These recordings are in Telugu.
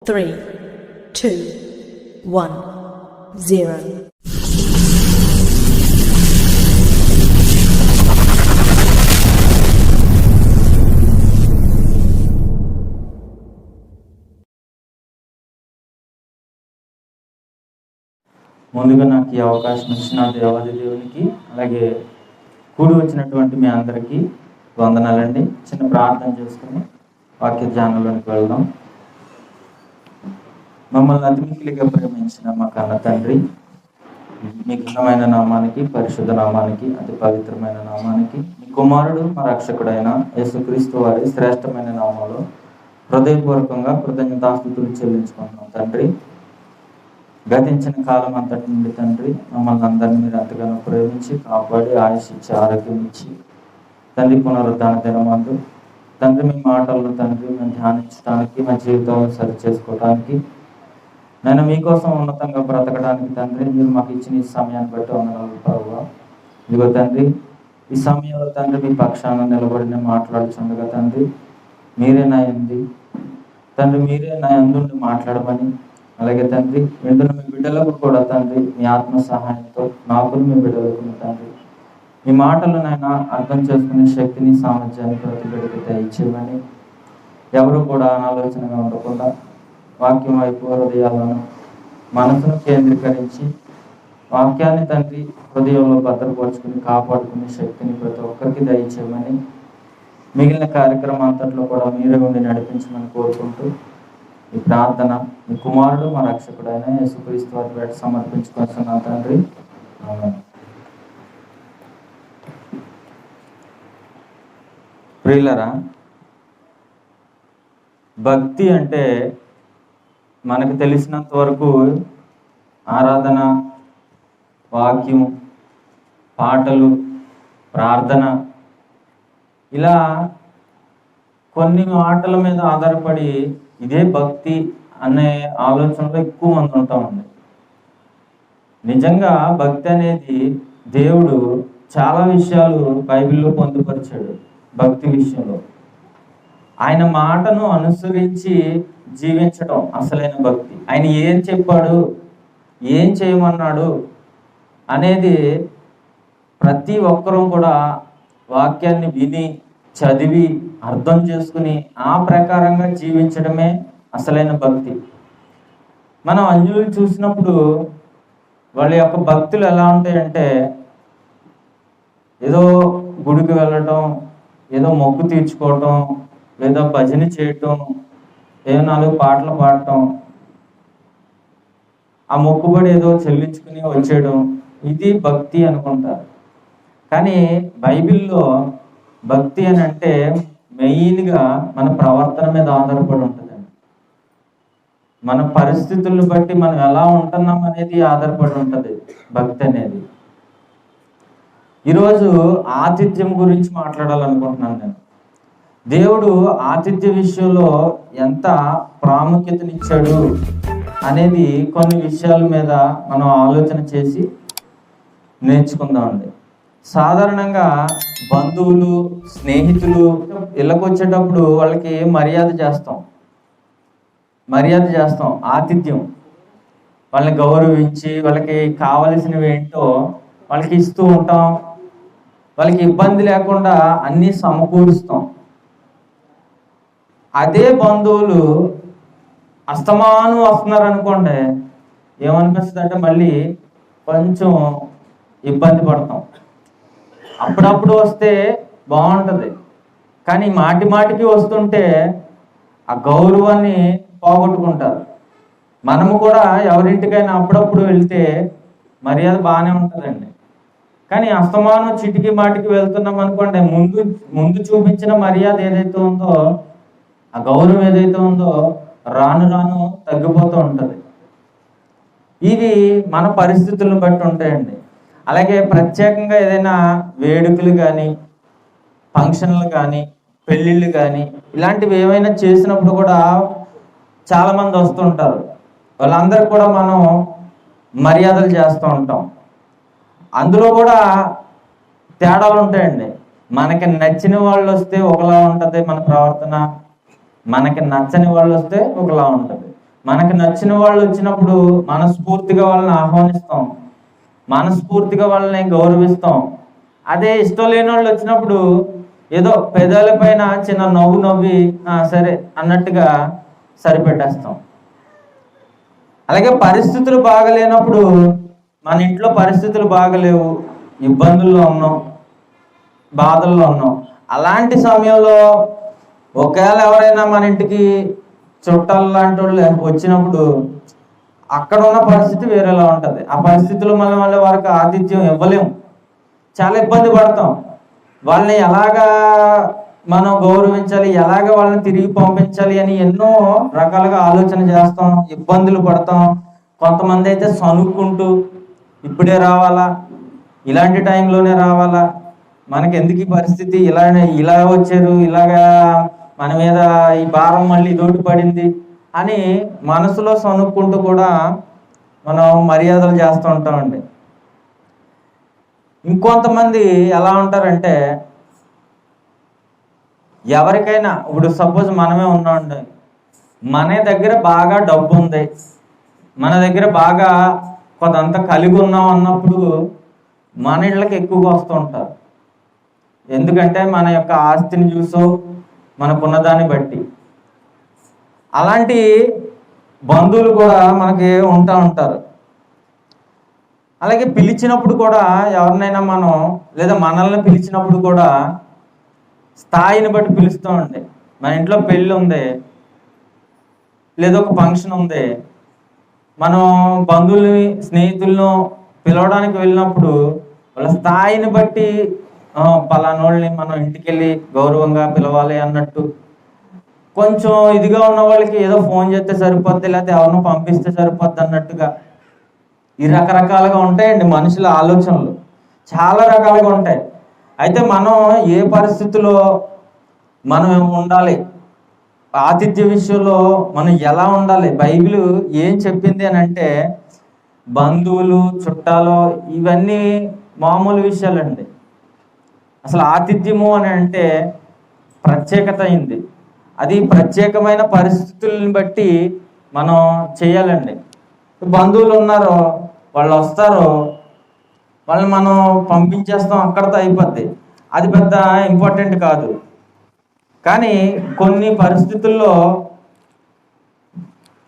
3, 2, 1, 0. ముందుగా నాకు ఈ అవకాశం ఇచ్చిన దేవాది దేవునికి, అలాగే కూడి వచ్చినటువంటి మీ అందరికీ వందనాలండి. చిన్న ప్రార్థన చేసుకుని వాక్య ధ్యానంలోనికి వెళ్దాం. మమ్మల్ని అతిమిక్కిలిగా ప్రేమించిన మా కన్న తండ్రి, మీ ఘనమైన నామానికి, పరిశుద్ధ నామానికి, అతి పవిత్రమైన నామానికి, మీ కుమారుడు మా రక్షకుడైన యేసుక్రీస్తు వారి శ్రేష్టమైన నామంలో హృదయపూర్వకంగా కృతజ్ఞతాస్తుతులు చెల్లించుకుంటున్నాం తండ్రి. గతించిన కాలం అంతటి నుండి తండ్రి మమ్మల్ని అందరినీ మీరు ఎంతగానో ప్రేమించి కాపాడి ఆయుష్ ఇచ్చి ఆరోగ్యం ఇచ్చి తండ్రి పునరుద్ధాన దినమందు తండ్రి మీ మాటలను తండ్రి మేము ధ్యానించడానికి మా జీవితాలను సరి చేసుకోవడానికి నేను మీకోసం ఉన్నతంగా బ్రతకడానికి తండ్రి మీరు మాకు ఇచ్చిన ఈ సమయాన్ని బట్టి వందనాలు ప్రభువా. ఇదిగో తండ్రి ఈ సమయంలో తండ్రి మీ పక్షాన నిలబడి నేను మాట్లాడుచుండగా తండ్రి మీరే నా యందు తండ్రి మీరే నా యందుండి మాట్లాడమని, అలాగే తండ్రి వింటున్న మీ బిడ్డలకు కూడా తండ్రి మీ ఆత్మ సహాయంతో నాకు మీ బిడ్డలకు తండ్రి మీ మాటలు నాయన అర్థం చేసుకునే శక్తిని సామర్థ్యాన్ని ప్రతి బిడ్డకి దయచేయమని, ఎవరు కూడా అనాలోచనగా ఉండకుండా వాక్యం వైపు హృదయాలను మనసును కేంద్రీకరించి వాక్యాన్ని తండ్రి హృదయంలో భద్రపరుచుకుని కాపాడుకునే శక్తిని ప్రతి ఒక్కరికి దయచేయమని, మిగిలిన కార్యక్రమం అంతట్లో కూడా మీరే ఉండి నడిపించమని కోరుకుంటూ ఈ ప్రార్థన మీ కుమారుడు మా రక్షకుడైన యేసుక్రీస్తు వారి పేట సమర్పించుకొస్తున్నాను తండ్రి. ఆమేన్. ప్రియులరా, భక్తి అంటే మనకు తెలిసినంత వరకు ఆరాధన, వాక్యం, పాటలు, ప్రార్థన, ఇలా కొన్ని మాటల మీద ఆధారపడి ఇదే భక్తి అనే ఆలోచనలో ఎక్కువ మంది ఉంటామండి. నిజంగా భక్తి అనేది దేవుడు చాలా విషయాలు బైబిల్లో పొందుపరిచాడు. భక్తి విషయంలో ఆయన మాటను అనుసరించి జీవించడం అసలైన భక్తి. ఆయన ఏం చెప్పాడు, ఏం చేయమన్నాడు అనేది ప్రతి ఒక్కరూ కూడా వాక్యాన్ని విని చదివి అర్థం చేసుకుని ఆ ప్రకారంగా జీవించడమే అసలైన భక్తి. మనం అన్యులు చూసినప్పుడు వాళ్ళ యొక్క భక్తులు ఎలా ఉంటాయంటే, ఏదో గుడికి వెళ్ళటం, ఏదో మొక్కు తీర్చుకోవటం, లేదా భజన చేయటం, ఏదో 4 పాటలు పాడటం, ఆ మొక్కుబడి ఏదో చెల్లించుకుని వచ్చేయడం, ఇది భక్తి అనుకుంటారు. కానీ బైబిల్లో భక్తి అని అంటే మెయిన్గా మన ప్రవర్తన మీద ఆధారపడి ఉంటుందండి. మన పరిస్థితులను బట్టి మనం ఎలా ఉంటున్నాం అనేది ఆధారపడి ఉంటుంది భక్తి అనేది. ఈరోజు ఆతిథ్యం గురించి మాట్లాడాలనుకుంటున్నాను నేను. దేవుడు ఆతిథ్య విషయంలో ఎంత ప్రాముఖ్యతనిచ్చాడు అనేది కొన్ని విషయాల మీద మనం ఆలోచన చేసి నేర్చుకుందామండి. సాధారణంగా బంధువులు, స్నేహితులు ఇళ్ళకు వచ్చేటప్పుడు వాళ్ళకి మర్యాద చేస్తాం, ఆతిథ్యం. వాళ్ళని గౌరవించి వాళ్ళకి కావలసినవి ఏంటో వాళ్ళకి ఇస్తూ ఉంటాం. వాళ్ళకి ఇబ్బంది లేకుండా అన్నీ సమకూరుస్తాం. అదే బంధువులు అస్తమానం వస్తున్నారు అనుకోండి, ఏమనిపిస్తుంది అంటే మళ్ళీ కొంచెం ఇబ్బంది పడతాం. అప్పుడప్పుడు వస్తే బాగుంటుంది, కానీ మాటికి వస్తుంటే ఆ గౌరవాన్ని పోగొట్టుకుంటారు. మనము కూడా ఎవరింటికైనా అప్పుడప్పుడు వెళ్తే మర్యాద బాగానే ఉంటుందండి. కానీ అస్తమానం చిటికి మాటికి వెళ్తున్నాం అనుకోండి, ముందు చూపించిన మర్యాద ఏదైతే ఉందో, ఆ గౌరవం ఏదైతే ఉందో రాను రాను తగ్గిపోతూ ఉంటుంది. ఇవి మన పరిస్థితులను బట్టి ఉంటాయండి. అలాగే ప్రత్యేకంగా ఏదైనా వేడుకలు కానీ, ఫంక్షన్లు కానీ, పెళ్ళిళ్ళు కానీ ఇలాంటివి ఏమైనా చేసినప్పుడు కూడా చాలామంది వస్తుంటారు. వాళ్ళందరికీ కూడా మనం మర్యాదలు చేస్తూ ఉంటాం. అందులో కూడా తేడాలు ఉంటాయండి. మనకి నచ్చిన వాళ్ళు వస్తే ఒకలా ఉంటుంది మన ప్రవర్తన, మనకి నచ్చని వాళ్ళు వస్తే ఒకలా ఉంటుంది. మనకు నచ్చిన వాళ్ళు వచ్చినప్పుడు మనస్ఫూర్తిగా వాళ్ళని ఆహ్వానిస్తాం, మనస్ఫూర్తిగా వాళ్ళని గౌరవిస్తాం. అదే ఇష్టం లేని వాళ్ళు వచ్చినప్పుడు ఏదో పెదాల పైన చిన్న నవ్వు నవ్వి సరే అన్నట్టుగా సరిపెట్టేస్తాం. అలాగే పరిస్థితులు బాగలేనప్పుడు, మన ఇంట్లో పరిస్థితులు బాగలేవు, ఇబ్బందుల్లో ఉన్నాం, బాధల్లో ఉన్నాం, అలాంటి సమయంలో ఒకవేళ ఎవరైనా మన ఇంటికి చుట్టాలు లాంటి వాళ్ళు వచ్చినప్పుడు అక్కడ ఉన్న పరిస్థితి వేరేలా ఉంటుంది. ఆ పరిస్థితుల్లో మనం వారికి ఆతిథ్యం ఇవ్వలేము, చాలా ఇబ్బంది పడతాం. వాళ్ళని ఎలాగా మనం గౌరవించాలి, ఎలాగ వాళ్ళని తిరిగి పంపించాలి అని ఎన్నో రకాలుగా ఆలోచన చేస్తాం, ఇబ్బందులు పడతాం. కొంతమంది అయితే సనుక్కుంటూ ఇప్పుడే రావాలా, ఇలాంటి టైంలోనే రావాలా, మనకి ఎందుకు ఈ పరిస్థితి, ఇలా వచ్చారు, ఇలాగా మన మీద ఈ భారం మళ్ళీ దోటి పడింది అని మనసులో సనుక్కుంటూ కూడా మనం మర్యాదలు చేస్తూ ఉంటామండి. ఇంకొంతమంది ఎలా ఉంటారంటే, ఎవరికైనా ఇప్పుడు సపోజ్ మనమే ఉన్నామండి, మన దగ్గర బాగా డబ్బు ఉంది, మన దగ్గర బాగా కొంతంత కలిగి ఉన్నాం అన్నప్పుడు మన ఇళ్ళకి ఎక్కువగా వస్తూ ఉంటారు. ఎందుకంటే మన యొక్క ఆస్తిని చూసో మనకున్న దాన్ని బట్టి. అలాంటి బంధువులు కూడా మనకి ఉంటారు. అలాగే పిలిచినప్పుడు కూడా ఎవరినైనా మనం, లేదా మనల్ని పిలిచినప్పుడు కూడా స్థాయిని బట్టి పిలుస్తామండి. మన ఇంట్లో పెళ్ళి ఉంది, లేదా ఒక ఫంక్షన్ ఉంది, మనం బంధువుల్ని స్నేహితులను పిలవడానికి వెళ్ళినప్పుడు వాళ్ళ స్థాయిని బట్టి పలానోళ్ళని మనం ఇంటికి వెళ్ళి గౌరవంగా పిలవాలి అన్నట్టు, కొంచెం ఇదిగా ఉన్న వాళ్ళకి ఏదో ఫోన్ చేస్తే సరిపోద్ది, లేకపోతే ఎవరినో పంపిస్తే సరిపోద్ది అన్నట్టుగా ఈ రకరకాలుగా ఉంటాయండి మనుషుల ఆలోచనలు, చాలా రకాలుగా ఉంటాయి. అయితే మనం ఏ పరిస్థితిలో మనం ఉండాలి, ఆతిథ్య విషయంలో మనం ఎలా ఉండాలి, బైబిల్ ఏం చెప్పింది అని అంటే, బంధువులు చుట్టాలు ఇవన్నీ మామూలు విషయాలండి. అసలు ఆతిథ్యము అని అంటే ప్రత్యేకత అయింది, అది ప్రత్యేకమైన పరిస్థితులను బట్టి మనం చేయాలండి. బంధువులు ఉన్నారో వాళ్ళు వస్తారో వాళ్ళని మనం పంపించేస్తాం, అక్కడితో అయిపోద్ది, అది పెద్ద ఇంపార్టెంట్ కాదు. కానీ కొన్ని పరిస్థితుల్లో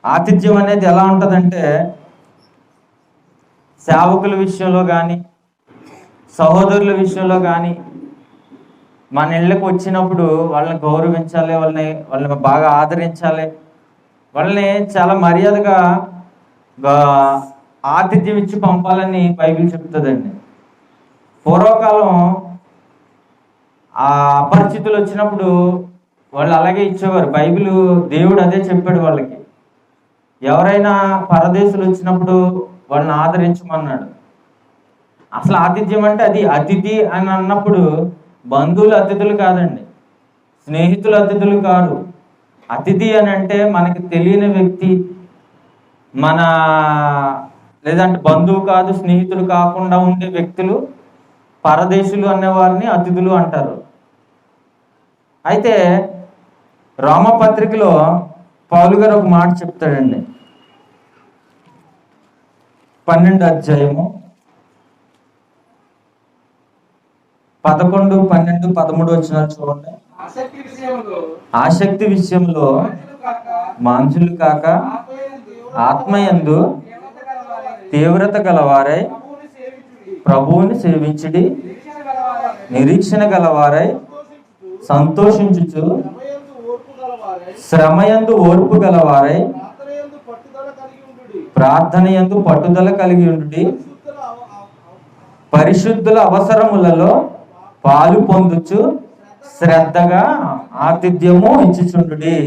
ఆతిథ్యం అనేది ఎలా ఉంటుందంటే, సేవకుల విషయంలో కానీ సహోదరుల విషయంలో కానీ మన ఇళ్ళకి వచ్చినప్పుడు వాళ్ళని గౌరవించాలి, వాళ్ళని బాగా ఆదరించాలి, వాళ్ళని చాలా మర్యాదగా ఆతిథ్యం ఇచ్చి పంపాలని బైబిల్ చెప్తుందండి. పూర్వకాలం ఆ అపరిచితులు వచ్చినప్పుడు వాళ్ళు అలాగే ఇచ్చేవారు. బైబిల్ దేవుడు అదే చెప్పాడు వాళ్ళకి, ఎవరైనా పరదేశులు వచ్చినప్పుడు వాళ్ళని ఆదరించమన్నాడు. అసలు ఆతిథ్యం అంటే అది అతిథి అని అన్నప్పుడు బంధువులు అతిథులు కాదండి, స్నేహితులు అతిథులు కాదు. అతిథి అని అంటే మనకి తెలియని వ్యక్తి, మన లేదంటే బంధువు కాదు, స్నేహితులు కాకుండా ఉండే వ్యక్తులు పరదేశులు అనేవారిని అతిథులు అంటారు. అయితే రోమపత్రికలో పౌలు గారు ఒక మాట చెప్తాడండి, 12వ అధ్యాయము 11, 12, 13 వచ్చినారు చూడండి. ఆసక్తి విషయంలో మాంసులు కాక ఆత్మయందు తీవ్రత గలవారై ప్రభువుని సేవించుడి, నిరీక్షణ గలవారై సంతోషించుచు శ్రమయందు ఓర్పు గలవారై ప్రార్థనయందు పట్టుదల కలిగి ఉండుడి, పరిశుద్ధుల అవసరములలో పాలు పొందుచు శ్రద్ధగా ఆతిథ్యము ఇచ్చుచుండుడి.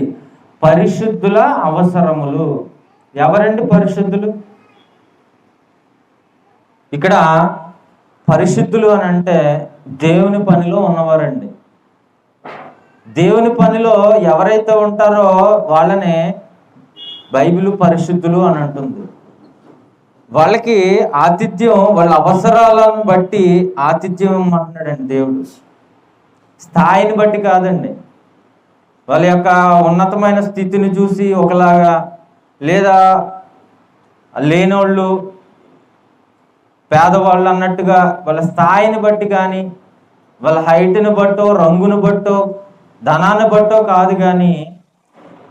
పరిశుద్ధుల అవసరములు ఎవరండి పరిశుద్ధులు? ఇక్కడ పరిశుద్ధులు అని అంటే దేవుని పనిలో ఉన్నవారండి. దేవుని పనిలో ఎవరైతే ఉంటారో వాళ్ళనే బైబిల్ పరిశుద్ధులు అని అంటుంది. వాళ్ళకి ఆతిథ్యం, వాళ్ళ అవసరాలను బట్టి ఆతిథ్యం అంటున్నాడండి దేవుడు, స్థాయిని బట్టి కాదండి. వాళ్ళ యొక్క ఉన్నతమైన స్థితిని చూసి ఒకలాగా, లేదా లేనోళ్ళు, పేదవాళ్ళు అన్నట్టుగా వాళ్ళ స్థాయిని బట్టి కానీ, వాళ్ళ హైట్ని బట్టో, రంగును బట్టో, ధనాన్ని బట్టో కాదు, కానీ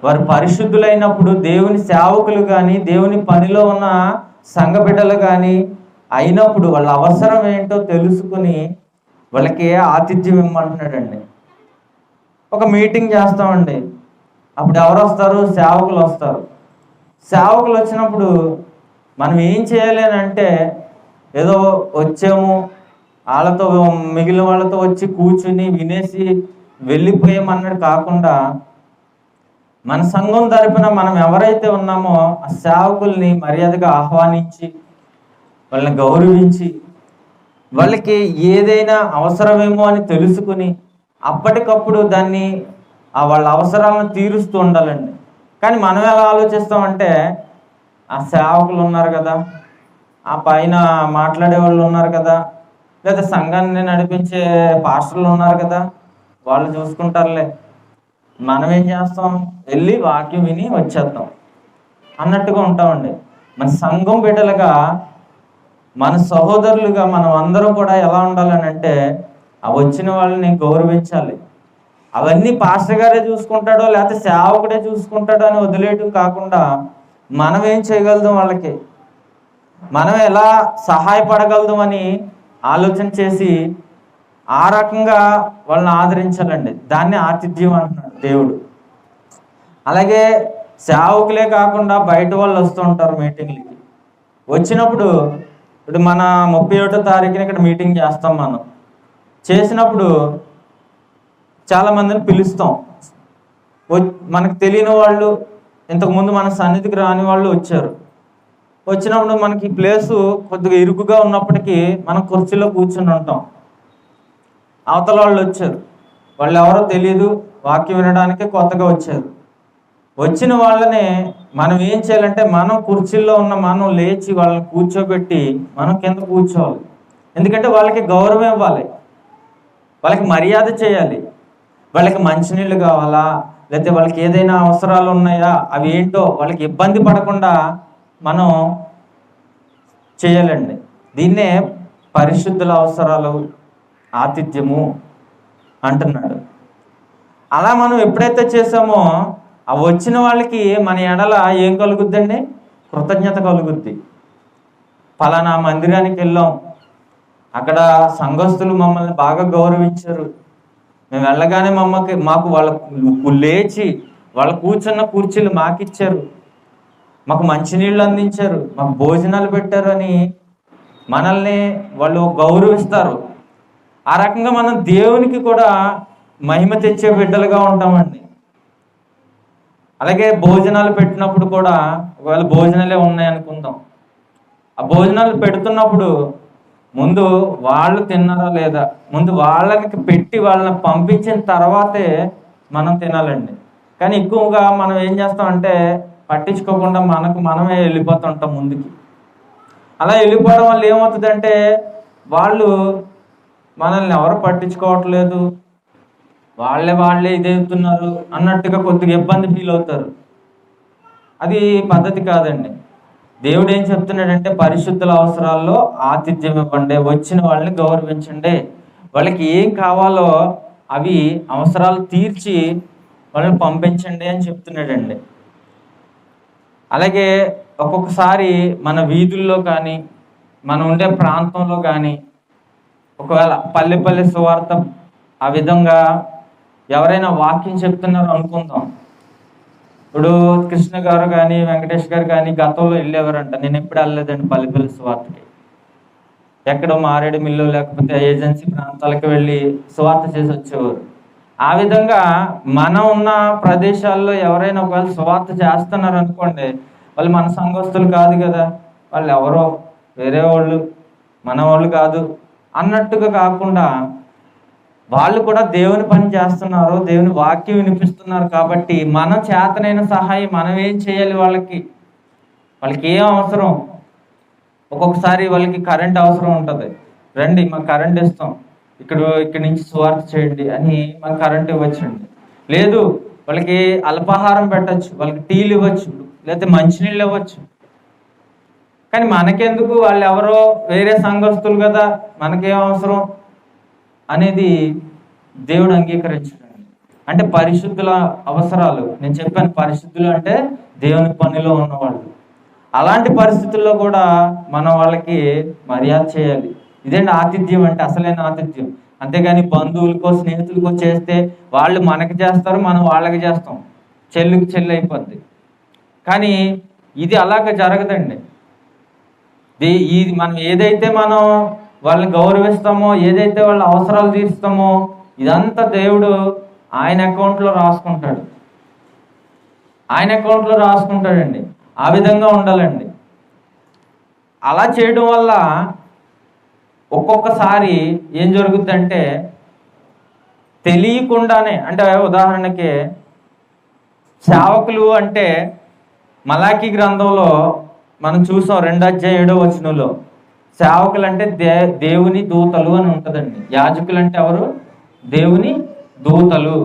వారు పరిశుద్ధులైనప్పుడు దేవుని సేవకులు కానీ, దేవుని పనిలో ఉన్న సంఘ బిడ్డలు కానీ అయినప్పుడు వాళ్ళ అవసరం ఏంటో తెలుసుకుని వాళ్ళకి ఆతిథ్యం ఇవ్వమంటున్నాడండి. ఒక మీటింగ్ చేస్తామండి, అప్పుడు ఎవరు వస్తారు? సేవకులు వస్తారు. సేవకులు వచ్చినప్పుడు మనం ఏం చేయాలి అని అంటే, ఏదో వచ్చాము వాళ్ళతో, మిగిలిన వాళ్ళతో వచ్చి కూర్చుని వినేసి వెళ్ళిపోయామన్నది కాకుండా, మన సంఘం తరపున మనం ఎవరైతే ఉన్నామో ఆ సేవకుల్ని మర్యాదగా ఆహ్వానించి, వాళ్ళని గౌరవించి, వాళ్ళకి ఏదైనా అవసరమేమో అని తెలుసుకుని అప్పటికప్పుడు దాన్ని వాళ్ళ అవసరాలను తీరుస్తూ ఉండాలండి. కానీ మనం ఎలా ఆలోచిస్తామంటే, ఆ సేవకులు ఉన్నారు కదా, ఆ పైన మాట్లాడే వాళ్ళు ఉన్నారు కదా, లేదా సంఘాన్ని నడిపించే పాస్టర్లు ఉన్నారు కదా, వాళ్ళు చూసుకుంటారులే, మనం ఏం చేస్తాం, వెళ్ళి వాక్యం విని వచ్చేద్దాం అన్నట్టుగా ఉంటామండి. మన సంఘం బిడ్డలుగా, మన సహోదరులుగా మనం అందరం కూడా ఎలా ఉండాలని అంటే, ఆ వచ్చిన వాళ్ళని గౌరవించాలి. అవన్నీ పాస్టర్ గారే చూసుకుంటాడో లేకపోతే సేవకుడే చూసుకుంటాడో అని వదిలేయటం కాకుండా, మనం ఏం చేయగలుగుతాం, వాళ్ళకి మనం ఎలా సహాయపడగలుగుతాం అని ఆలోచన చేసి ఆ రకంగా వాళ్ళని ఆదరించాలండి. దాన్ని ఆతిథ్యం అంటున్నాడు దేవుడు. అలాగే సేవకులే కాకుండా బయట వాళ్ళు వస్తూ ఉంటారు మీటింగ్లకి. వచ్చినప్పుడు ఇప్పుడు మన 31వ తారీఖున ఇక్కడ మీటింగ్ చేస్తాం. మనం చేసినప్పుడు చాలామందిని పిలుస్తాం. మనకు తెలియని వాళ్ళు, ఇంతకుముందు మన సన్నిధికి రాని వాళ్ళు వచ్చారు. వచ్చినప్పుడు మనకి ప్లేసు కొద్దిగా ఇరుకుగా ఉన్నప్పటికీ మనం కుర్చీలో కూర్చుని ఉంటాం. అవతల వాళ్ళు వచ్చారు, వాళ్ళు ఎవరో తెలియదు, వాక్యం వినడానికే కొత్తగా వచ్చారు. వచ్చిన వాళ్ళని మనం ఏం చేయాలంటే, మనం కుర్చీల్లో ఉన్న మనం లేచి వాళ్ళని కూర్చోబెట్టి మనం కింద కూర్చోవాలి. ఎందుకంటే వాళ్ళకి గౌరవం ఇవ్వాలి, వాళ్ళకి మర్యాద చేయాలి. వాళ్ళకి మంచినీళ్ళు కావాలా, లేకపోతే వాళ్ళకి ఏదైనా అవసరాలు ఉన్నాయా, అవి ఏంటో వాళ్ళకి ఇబ్బంది పడకుండా మనం చేయాలండి. దీన్నే పరిశుద్ధుల అవసరాలు ఆతిథ్యము అంటున్నాడు. అలా మనం ఎప్పుడైతే చేసామో ఆ వచ్చిన వాళ్ళకి మన ఎడల ఏం కలుగుద్దండి? కృతజ్ఞత కలుగుద్ది. పలానా మందిరానికి వెళ్ళాం, అక్కడ సంఘస్థులు మమ్మల్ని బాగా గౌరవించారు, మేము వెళ్ళగానే మాకు వాళ్ళ లేచి వాళ్ళ కూర్చున్న కుర్చీలు మాకిచ్చారు, మాకు మంచినీళ్ళు అందించారు, మాకు భోజనాలు పెట్టారు అని మనల్ని వాళ్ళు గౌరవిస్తారు. ఆ రకంగా మనం దేవునికి కూడా మహిమ తెచ్చే బిడ్డలుగా ఉంటామండి. అలాగే భోజనాలు పెట్టినప్పుడు కూడా, ఒకవేళ భోజనాలే ఉన్నాయనుకుందాం, ఆ భోజనాలు పెడుతున్నప్పుడు ముందు వాళ్ళు తిన్నారా లేదా, ముందు వాళ్ళకి పెట్టి వాళ్ళని పంపించిన తర్వాతే మనం తినాలండి. కానీ ఎక్కువగా మనం ఏం చేస్తామంటే, పట్టించుకోకుండా మనమే వెళ్ళిపోతుంటాం ముందుకి. అలా వెళ్ళిపోవడం వల్ల ఏమవుతుందంటే, వాళ్ళు మనల్ని ఎవరు పట్టించుకోవట్లేదు, వాళ్ళే ఇదేస్తున్నారు అన్నట్టుగా కొద్దిగా ఇబ్బంది ఫీల్ అవుతారు. అది పద్ధతి కాదండి. దేవుడు ఏం చెప్తున్నాడంటే, పరిశుద్ధుల అవసరాల్లో ఆతిథ్యం ఇవ్వండి, వచ్చిన వాళ్ళని గౌరవించండి, వాళ్ళకి ఏం కావాలో అవి అవసరాలు తీర్చి వాళ్ళని పంపించండి అని చెప్తున్నాడండి. అలాగే ఒక్కొక్కసారి మన వీధుల్లో కానీ, మనం ఉండే ప్రాంతంలో కానీ, ఒకవేళ పల్లె సువార్త ఆ విధంగా ఎవరైనా వాక్యం చెప్తున్నారు అనుకుందాం. ఇప్పుడు కృష్ణ గారు కానీ, వెంకటేష్ గారు కానీ గతంలో వెళ్ళేవారంట. నేను ఎప్పుడు వెళ్ళలేదండి పల్లెపల్లి సువార్తకి. ఎక్కడో మారేడుమిల్లు లేకపోతే ఏజెన్సీ ప్రాంతాలకు వెళ్ళి సువార్త చేసి వచ్చేవారు. ఆ విధంగా మనం ఉన్న ప్రదేశాల్లో ఎవరైనా ఒకవేళ సువార్త చేస్తున్నారు అనుకోండి, వాళ్ళు మన సంఘస్థులు కాదు కదా, వాళ్ళు ఎవరో వేరే వాళ్ళు, మన వాళ్ళు కాదు అన్నట్టుగా కాకుండా, వాళ్ళు కూడా దేవుని పని చేస్తున్నారు, దేవుని వాక్యం వినిపిస్తున్నారు కాబట్టి మన చేతనైన సహాయం మనం ఏం చేయాలి? వాళ్ళకి ఏం అవసరం? ఒక్కొక్కసారి వాళ్ళకి కరెంట్ అవసరం ఉంటుంది. రండి మాకు కరెంట్ ఇస్తాం, ఇక్కడి నుంచి సువార్త చేయండి అని మనకు కరెంట్ ఇవ్వచ్చండి. లేదు వాళ్ళకి అల్పాహారం పెట్టచ్చు, వాళ్ళకి టీలు ఇవ్వచ్చు, లేకపోతే మంచినీళ్ళు ఇవ్వచ్చు. కానీ మనకెందుకు, వాళ్ళు ఎవరో వేరే సంఘస్థులు కదా, మనకేం అవసరం అనేది దేవుడు అంగీకరించడం. అంటే పరిశుద్ధుల అవసరాలు, నేను చెప్పాను పరిశుద్ధులు అంటే దేవుని పనిలో ఉన్నవాళ్ళు. అలాంటి పరిస్థితుల్లో కూడా మనం వాళ్ళకి మర్యాద చేయాలి. ఇదేంటి ఆతిథ్యం అంటే, అసలైన ఆతిథ్యం. అంతేగాని బంధువులకో స్నేహితులకో చేస్తే వాళ్ళు మనకి చేస్తారు, మనం వాళ్ళకి చేస్తాం, చెల్లికి చెల్లి అయిపోద్ది. కానీ ఇది అలాగ జరగదండి. ఇది మనం ఏదైతే మనం వాళ్ళని గౌరవిస్తామో, ఏదైతే వాళ్ళ అవసరాలు తీరుస్తామో, ఇదంతా దేవుడు ఆయన అకౌంట్లో రాసుకుంటాడు. ఆయన అకౌంట్లో రాసుకుంటాడండి. ఆ విధంగా ఉండాలండి. అలా చేయడం వల్ల ఒక్కొక్కసారి ఏం జరుగుతుందంటే తెలియకుండానే, అంటే ఉదాహరణకి సేవకులు అంటే మలాకీ గ్రంథంలో మనం చూసాం 2:7 సేవకులు అంటే దేవుని దూతలు అని ఉంటుందండి. యాజకులు అంటే ఎవరు? దేవుని దూతలు.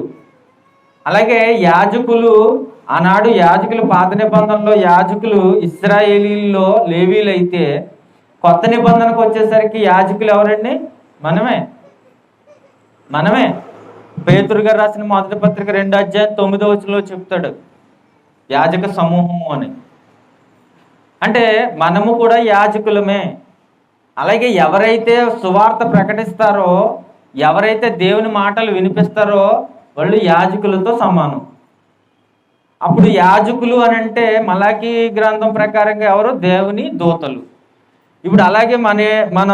అలాగే యాజకులు, ఆనాడు యాజకులు పాత నిబంధనలో యాజకులు ఇశ్రాయేలీల్లో లేవీలు అయితే, కొత్త నిబంధనకు వచ్చేసరికి యాజకులు ఎవరండి? మనమే. పేతురు గారు రాసిన మొదటి పత్రిక 2:9 చెప్తాడు యాజక సమూహము అని. అంటే మనము కూడా యాజకులమే. అలాగే ఎవరైతే సువార్త ప్రకటిస్తారో, ఎవరైతే దేవుని మాటలు వినిపిస్తారో వాళ్ళు యాజకులతో సమానం. అప్పుడు యాజకులు అని అంటే మలాకీ గ్రంథం ప్రకారంగా ఎవరు? దేవుని దూతలు. ఇప్పుడు అలాగే మన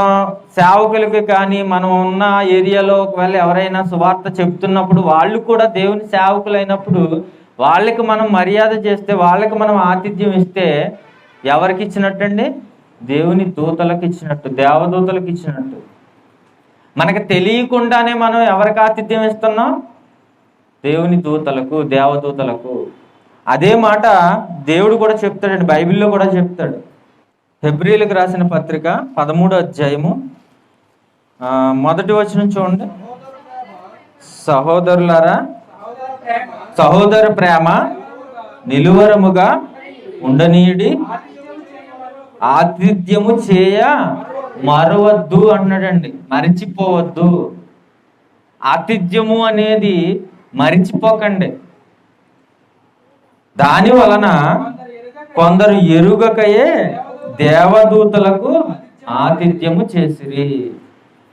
సేవకులకి కానీ, మనం ఉన్న ఏరియాలో ఒకవేళ ఎవరైనా సువార్త చెప్తున్నప్పుడు వాళ్ళు కూడా దేవుని సేవకులు అయినప్పుడు వాళ్ళకి మనం మర్యాద చేస్తే, వాళ్ళకి మనం ఆతిథ్యం ఇస్తే ఎవరికి ఇచ్చినట్టు అండి? దేవుని దూతలకు ఇచ్చినట్టు, దేవదూతలకు ఇచ్చినట్టు. మనకు తెలియకుండానే మనం ఎవరికి ఆతిథ్యం ఇస్తున్నాం? దేవుని దూతలకు, దేవదూతలకు. అదే మాట దేవుడు కూడా చెప్తాడండి, బైబిల్లో కూడా చెప్తాడు. హెబ్రీలకు రాసిన పత్రిక 13:1 చూడండి. సహోదరులారా, సహోదర ప్రేమ నిలువరముగా ఉండనీయుడి, ఆతిథ్యము చేయ మరవద్దు అన్నాడండి. మరిచిపోవద్దు. ఆతిథ్యము అనేది మరిచిపోకండి. దాని వలన కొందరు ఎరుగకయే దేవదూతలకు ఆతిథ్యము చేసిరి.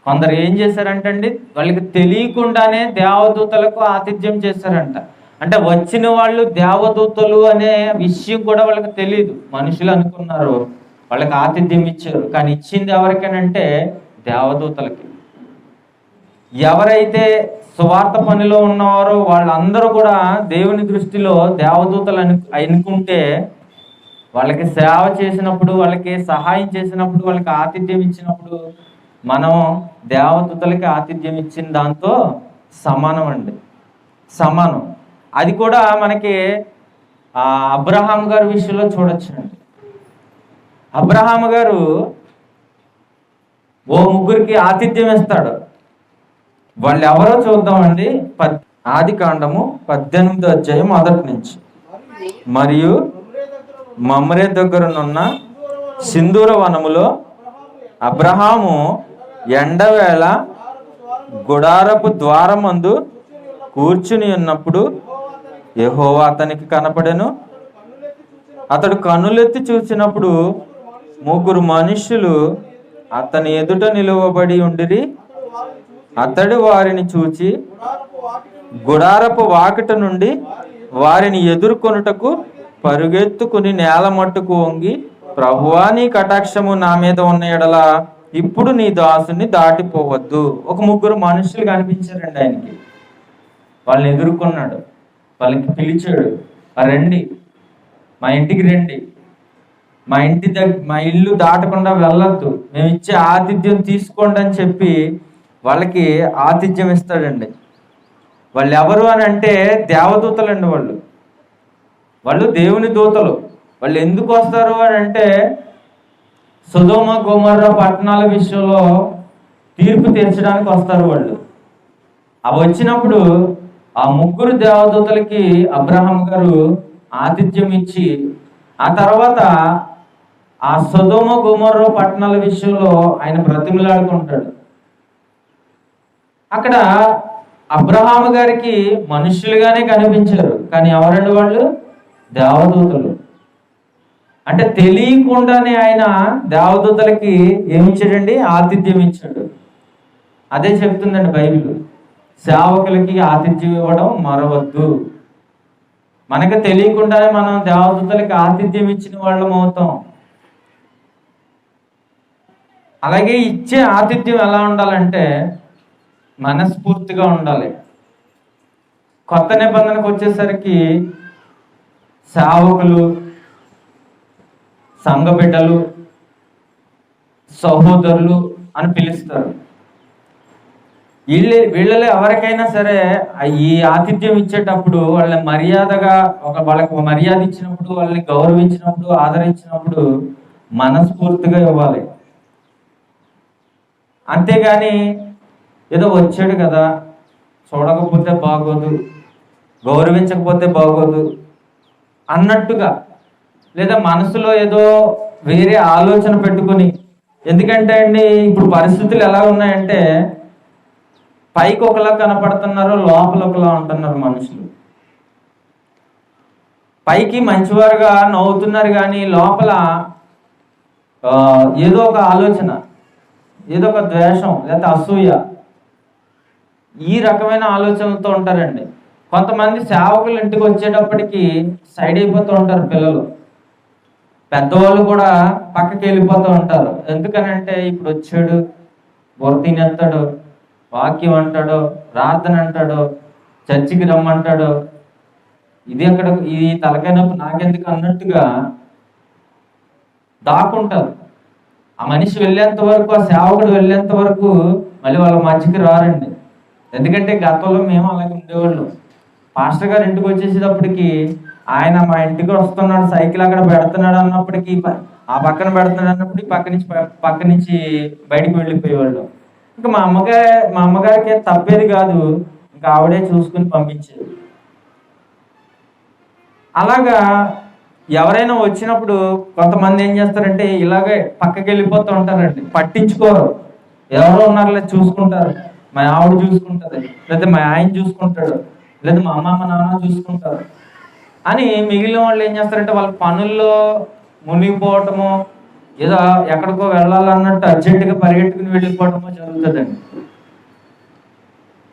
కొందరు ఏం చేశారంటండి? వాళ్ళకి తెలియకుండానే దేవదూతలకు ఆతిథ్యం చేశారంట. అంటే వచ్చిన వాళ్ళు దేవదూతలు అనే విషయం కూడా వాళ్ళకి తెలియదు. మనుషులు అనుకున్నారు వాళ్ళకి ఆతిథ్యం ఇచ్చారు, కానీ ఇచ్చింది ఎవరికనంటే దేవదూతలకి. ఎవరైతే సువార్త పనిలో ఉన్నవారో వాళ్ళందరూ కూడా దేవుని దృష్టిలో దేవదూతలు అనుకుంటే, వాళ్ళకి సేవ చేసినప్పుడు, వాళ్ళకి సహాయం చేసినప్పుడు, వాళ్ళకి ఆతిథ్యం ఇచ్చినప్పుడు మనం దేవదూతలకి ఆతిథ్యం ఇచ్చిన దాంతో సమానం అండి, సమానం. అది కూడా మనకి అబ్రహాం గారి విషయంలో చూడొచ్చండి. అబ్రహాం గారు ఓ ముగ్గురికి ఆతిథ్యం ఇస్తాడు. వాళ్ళు ఎవరో చూద్దామండి. ఆదికాండము 18:1 మరియు మమ్రే దగ్గరనున్న సింధూర వనములో అబ్రహాము ఎండవేళ గుడారపు ద్వారమందు కూర్చుని ఉన్నప్పుడు యెహోవా అతనికి కనపడెను. అతడు కన్నులెత్తి చూసినప్పుడు ముగ్గురు మనుష్యులు అతని ఎదుట నిలువబడి ఉండిరి. అతడు వారిని చూచి గుడారపు వాకిట నుండి వారిని ఎదుర్కొనుటకు పరుగెత్తుకుని నేల మట్టుకు వంగి, ప్రభువా నీ కటాక్షము నా మీద ఉన్న ఎడల ఇప్పుడు నీ దాసుని దాటిపోవద్దు. ఒక ముగ్గురు మనుషులు కనిపించారండి ఆయనకి. వాళ్ళని ఎదుర్కొన్నాడు, వాళ్ళకి పిలిచాడు, రండి మా ఇంటికి రండి, మా ఇల్లు దాటకుండా వెళ్ళొద్దు, మేము ఇచ్చే ఆతిథ్యం తీసుకోండి అని చెప్పి వాళ్ళకి ఆతిథ్యం ఇస్తాడండి. వాళ్ళు ఎవరు అని అంటే దేవదూతలు అండి. వాళ్ళు దేవుని దూతలు. వాళ్ళు ఎందుకు వస్తారు అని అంటే సొదొమ గొమొర్రా పట్టణాల విషయంలో తీర్పు తీర్చడానికి వస్తారు వాళ్ళు. అవి వచ్చినప్పుడు ఆ ముగ్గురు దేవదూతలకి అబ్రహాం గారు ఆతిథ్యం ఇచ్చి ఆ తర్వాత ఆ సొదొమ గొమొర్రా పట్టణాల విషయంలో ఆయన బ్రతిమలాడుకుంటాడు. అక్కడ అబ్రహాము గారికి మనుషులుగానే కనిపించారు, కానీ ఎవరండి వాళ్ళు? దేవదూతలు. అంటే తెలియకుండానే ఆయన దేవదూతలకి ఏమిచ్చాడండి? ఆతిథ్యం ఇచ్చాడు. అదే చెప్తుందండి బైబిల్, సేవకులకి ఆతిథ్యం ఇవ్వడం మరవద్దు. మనకు తెలియకుండానే మనం దేవదూతలకి ఆతిథ్యం ఇచ్చిన వాళ్ళం అవుతాం. అలాగే ఇచ్చే ఆతిథ్యం ఎలా ఉండాలంటే మనస్ఫూర్తిగా ఉండాలి. కొత్త నిబంధనకు వచ్చేసరికి సేవకులు, సంఘ బిడ్డలు, సహోదరులు అని పిలుస్తారు. వీళ్ళలో ఎవరికైనా సరే ఈ ఆతిథ్యం ఇచ్చేటప్పుడు వాళ్ళని మర్యాదగా వాళ్ళకి మర్యాద ఇచ్చినప్పుడు, వాళ్ళని గౌరవించినప్పుడు, ఆదరించినప్పుడు మనస్ఫూర్తిగా ఇవ్వాలి. అంతేగాని ఏదో వచ్చాడు కదా, చూడకపోతే బాగోదు, గౌరవించకపోతే బాగోదు అన్నట్టుగా, లేదా మనసులో ఏదో వేరే ఆలోచన పెట్టుకుని. ఎందుకంటే అండి ఇప్పుడు పరిస్థితులు ఎలా ఉన్నాయంటే పైకి ఒకలా కనపడుతున్నారు, లోపల ఒకలా ఉంటున్నారు మనుషులు. పైకి మంచివారుగా నవ్వుతున్నారు, కానీ లోపల ఏదో ఒక ఆలోచన, ఏదో ఒక ద్వేషం లేదా అసూయ, ఈ రకమైన ఆలోచనలతో ఉంటారండి. కొంతమంది సేవకులు ఇంటికి వచ్చేటప్పటికి సైడ్ అయిపోతూ ఉంటారు. పిల్లలు, పెద్దవాళ్ళు కూడా పక్కకి వెళ్ళిపోతూ ఉంటారు. ఎందుకనంటే ఇప్పుడు వచ్చాడు, బుర్ర తినేస్తాడు, వాక్యం అంటాడు, ప్రార్థన అంటాడు, చర్చికి రమ్మంటాడు, ఇది తలకాయ నొప్పి నాకెందుకు అన్నట్టుగా దాక్కుంటారు. ఆ మనిషి వెళ్ళేంత వరకు, ఆ సేవకుడు వెళ్ళేంత వరకు మళ్ళీ వాళ్ళ మధ్యకి రారండి. ఎందుకంటే గతంలో మేము అలాగే ఉండేవాళ్ళు. పాస్టర్ గారు ఇంటికి వచ్చేసేటప్పటికి ఆయన మా ఇంటికి వస్తున్నాడు, సైకిల్ అక్కడ పెడుతున్నాడు అన్నప్పటికీ, ఆ పక్కన పెడుతున్నాడు అన్నప్పటికీ పక్క నుంచి బయటికి వెళ్ళిపోయేవాళ్ళు. ఇంకా మా అమ్మగారికి తప్పేది కాదు, ఇంకా ఆవిడే చూసుకుని పంపించేది. అలాగా ఎవరైనా వచ్చినప్పుడు కొంతమంది ఏం చేస్తారంటే ఇలాగే పక్కకి వెళ్ళిపోతూ ఉంటారండి, పట్టించుకోరు. ఎవరో ఉన్నారులే, చూసుకుంటారు, మా ఆవిడ చూసుకుంటుంది, లేదా మా ఆయన చూసుకుంటాడు, లేదా మా అమ్మ మా నాన్న చూసుకుంటారు అని మిగిలిన వాళ్ళు ఏం చేస్తారంటే వాళ్ళ పనుల్లో మునిగిపోవటము, ఏదో ఎక్కడికో వెళ్ళాలన్నట్టు అర్జెంటుగా పరిగెట్టుకుని వెళ్ళిపోవటమో జరుగుతుందండి.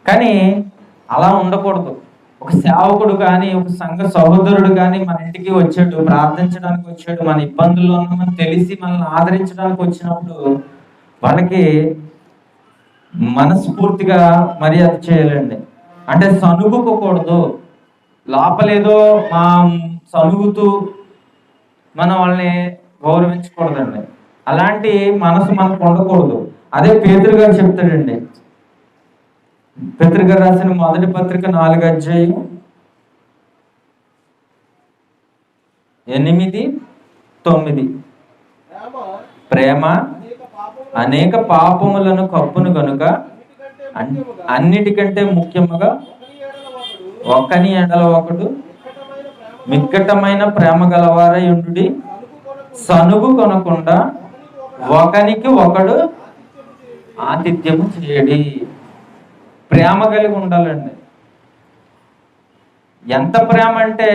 కానీ అలా ఉండకూడదు. ఒక సేవకుడు కానీ, ఒక సంఘ సహోదరుడు కానీ మన ఇంటికి వచ్చాడు, ప్రార్థించడానికి వచ్చాడు, మన ఇబ్బందుల్లో ఉన్నామని తెలిసి మనల్ని ఆదరించడానికి వచ్చినప్పుడు వాళ్ళకి మనస్ఫూర్తిగా మర్యాద చేయాలండి. అంటే సనుగుకోకూడదు, లోపలేదో మా సనుగుతూ మనం వాళ్ళని గౌరవించకూడదండి. అలాంటి మనసు మనకు ఉండకూడదు. అదే పేతురు గారు చెప్తాడండి. పేతురు గారు రాసిన మొదటి పత్రిక 4వ అధ్యాయం 8-9. ప్రేమ అనేక పాపములను కప్పును గనుక అన్నిటికంటే ముఖ్యముగా ఒకని ఎడల ఒకడు మిక్కటమైన ప్రేమ గలవారై ఉండుడి, సనుగు కొనకుండా ఒకనికి ఒకడు ఆతిథ్యము చేయడి. ప్రేమ కలిగి ఉండాలండి. ఎంత ప్రేమ అంటే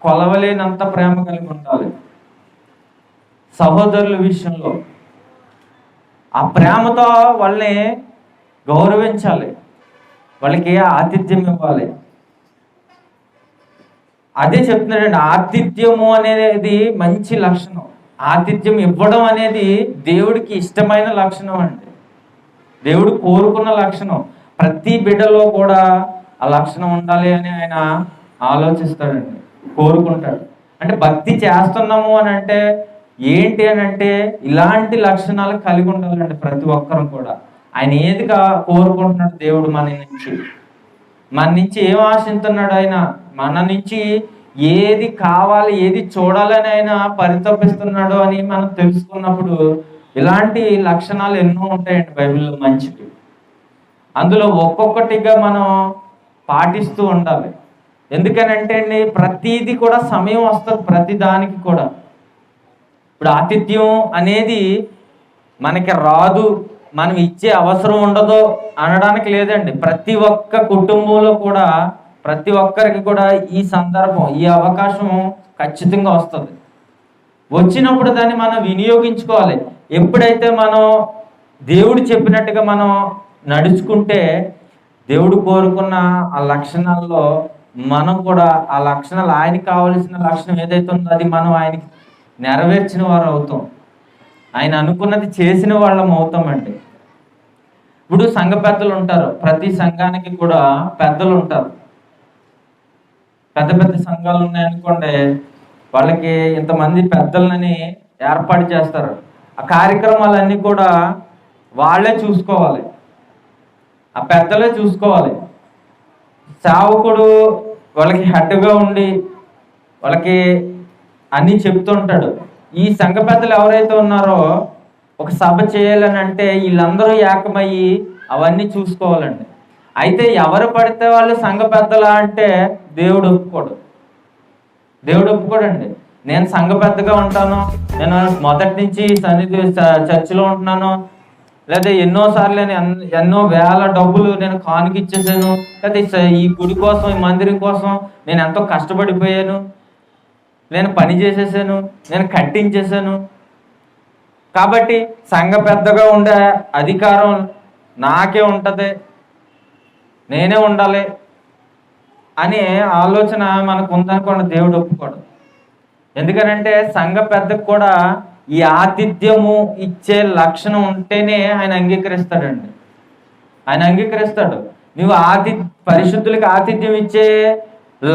కొలవలేనంత ప్రేమ కలిగి ఉండాలి సహోదరుల విషయంలో. ఆ ప్రేమతో వాళ్ళని గౌరవించాలి, వాళ్ళకి ఆతిథ్యం ఇవ్వాలి. అదే చెప్తున్నాడండి, ఆతిథ్యము అనేది మంచి లక్షణం. ఆతిథ్యం ఇవ్వడం అనేది దేవుడికి ఇష్టమైన లక్షణం అండి, దేవుడు కోరుకున్న లక్షణం. ప్రతి బిడ్డలో కూడా ఆ లక్షణం ఉండాలి అని ఆయన ఆలోచిస్తాడండి, కోరుకుంటాడు. అంటే భక్తి చేస్తున్నాము అని అంటే ఏంటి అని అంటే ఇలాంటి లక్షణాలు కలిగి ఉండాలండి ప్రతి ఒక్కరం కూడా. ఆయన ఏది కోరుకుంటున్నాడు దేవుడు మన నుంచి ఏం ఆశిస్తున్నాడు ఆయన, మన నుంచి ఏది కావాలి, ఏది చూడాలని ఆయన పరితపిస్తున్నాడు అని మనం తెలుసుకున్నప్పుడు ఇలాంటి లక్షణాలు ఎన్నో ఉంటాయండి బైబిల్లో మంచివి. అందులో ఒక్కొక్కటిగా మనం పాటిస్తూ ఉండాలి. ఎందుకనంటే అండి, ప్రతిదీ కూడా సమయం వస్తుంది, ప్రతి దానికి కూడా. ఇప్పుడు ఆతిథ్యం అనేది మనకి రాదు, మనం ఇచ్చే అవసరం ఉండదు అనడానికి లేదండి. ప్రతి ఒక్క కుటుంబంలో కూడా, ప్రతి ఒక్కరికి కూడా ఈ సందర్భం, ఈ అవకాశం ఖచ్చితంగా వస్తుంది. వచ్చినప్పుడు దాన్ని మనం వినియోగించుకోవాలి. ఎప్పుడైతే మనం దేవుడు చెప్పినట్టుగా మనం నడుచుకుంటే, దేవుడు కోరుకున్న ఆ లక్షణాల్లో మనం కూడా ఆ లక్షణాలు, ఆయనకి కావలసిన లక్షణం ఏదైతే ఉందో అది మనం ఆయనకి నెరవేర్చిన వారు అవుతాం, ఆయన అనుకున్నది చేసిన వాళ్ళం అవుతామండి. ఇప్పుడు సంఘ పెద్దలు ఉంటారు, ప్రతి సంఘానికి కూడా పెద్దలు ఉంటారు. పెద్ద పెద్ద సంఘాలు ఉన్నాయనుకోండి, వాళ్ళకి ఇంతమంది పెద్దలని ఏర్పాటు చేస్తారు. ఆ కార్యక్రమాలన్నీ కూడా వాళ్ళే చూసుకోవాలి, ఆ పెద్దలే చూసుకోవాలి. సేవకుడు వాళ్ళకి హెడ్గా ఉండి వాళ్ళకి అన్నీ చెప్తుంటాడు. ఈ సంఘ పెద్దలు ఎవరైతే ఉన్నారో, ఒక సభ చేయాలని అంటే వీళ్ళందరూ ఏకమయ్యి అవన్నీ చూసుకోవాలండి. అయితే ఎవరు పడితే వాళ్ళు సంఘ పెద్దలా అంటే దేవుడు ఒప్పుకోడు. దేవుడు ఒప్పుకోడండి. నేను సంఘ పెద్దగా ఉంటాను, నేను మొదటి నుంచి సన్నిధి చర్చిలో ఉంటున్నాను, లేదా ఎన్నోసార్లు నేను ఎన్నో వేల డబ్బులు నేను కానుకిచ్చేసాను, లేదా ఈ గుడి కోసం, ఈ మందిరం కోసం నేను ఎంతో కష్టపడిపోయాను, నేను పని చేసేసాను, నేను కట్టించేసాను, కాబట్టి సంఘ పెద్దగా ఉండే అధికారం నాకే ఉంటుంది, నేనే ఉండాలి అనే ఆలోచన మనకు ఉందనుకోండి, దేవుడు ఒప్పుకోడు. ఎందుకనంటే సంఘ పెద్దకు కూడా ఈ ఆతిథ్యము ఇచ్చే లక్షణం ఉంటేనే ఆయన అంగీకరిస్తాడండి. ఆయన అంగీకరిస్తాడు. నువ్వు పరిశుద్ధులకి ఆతిథ్యం ఇచ్చే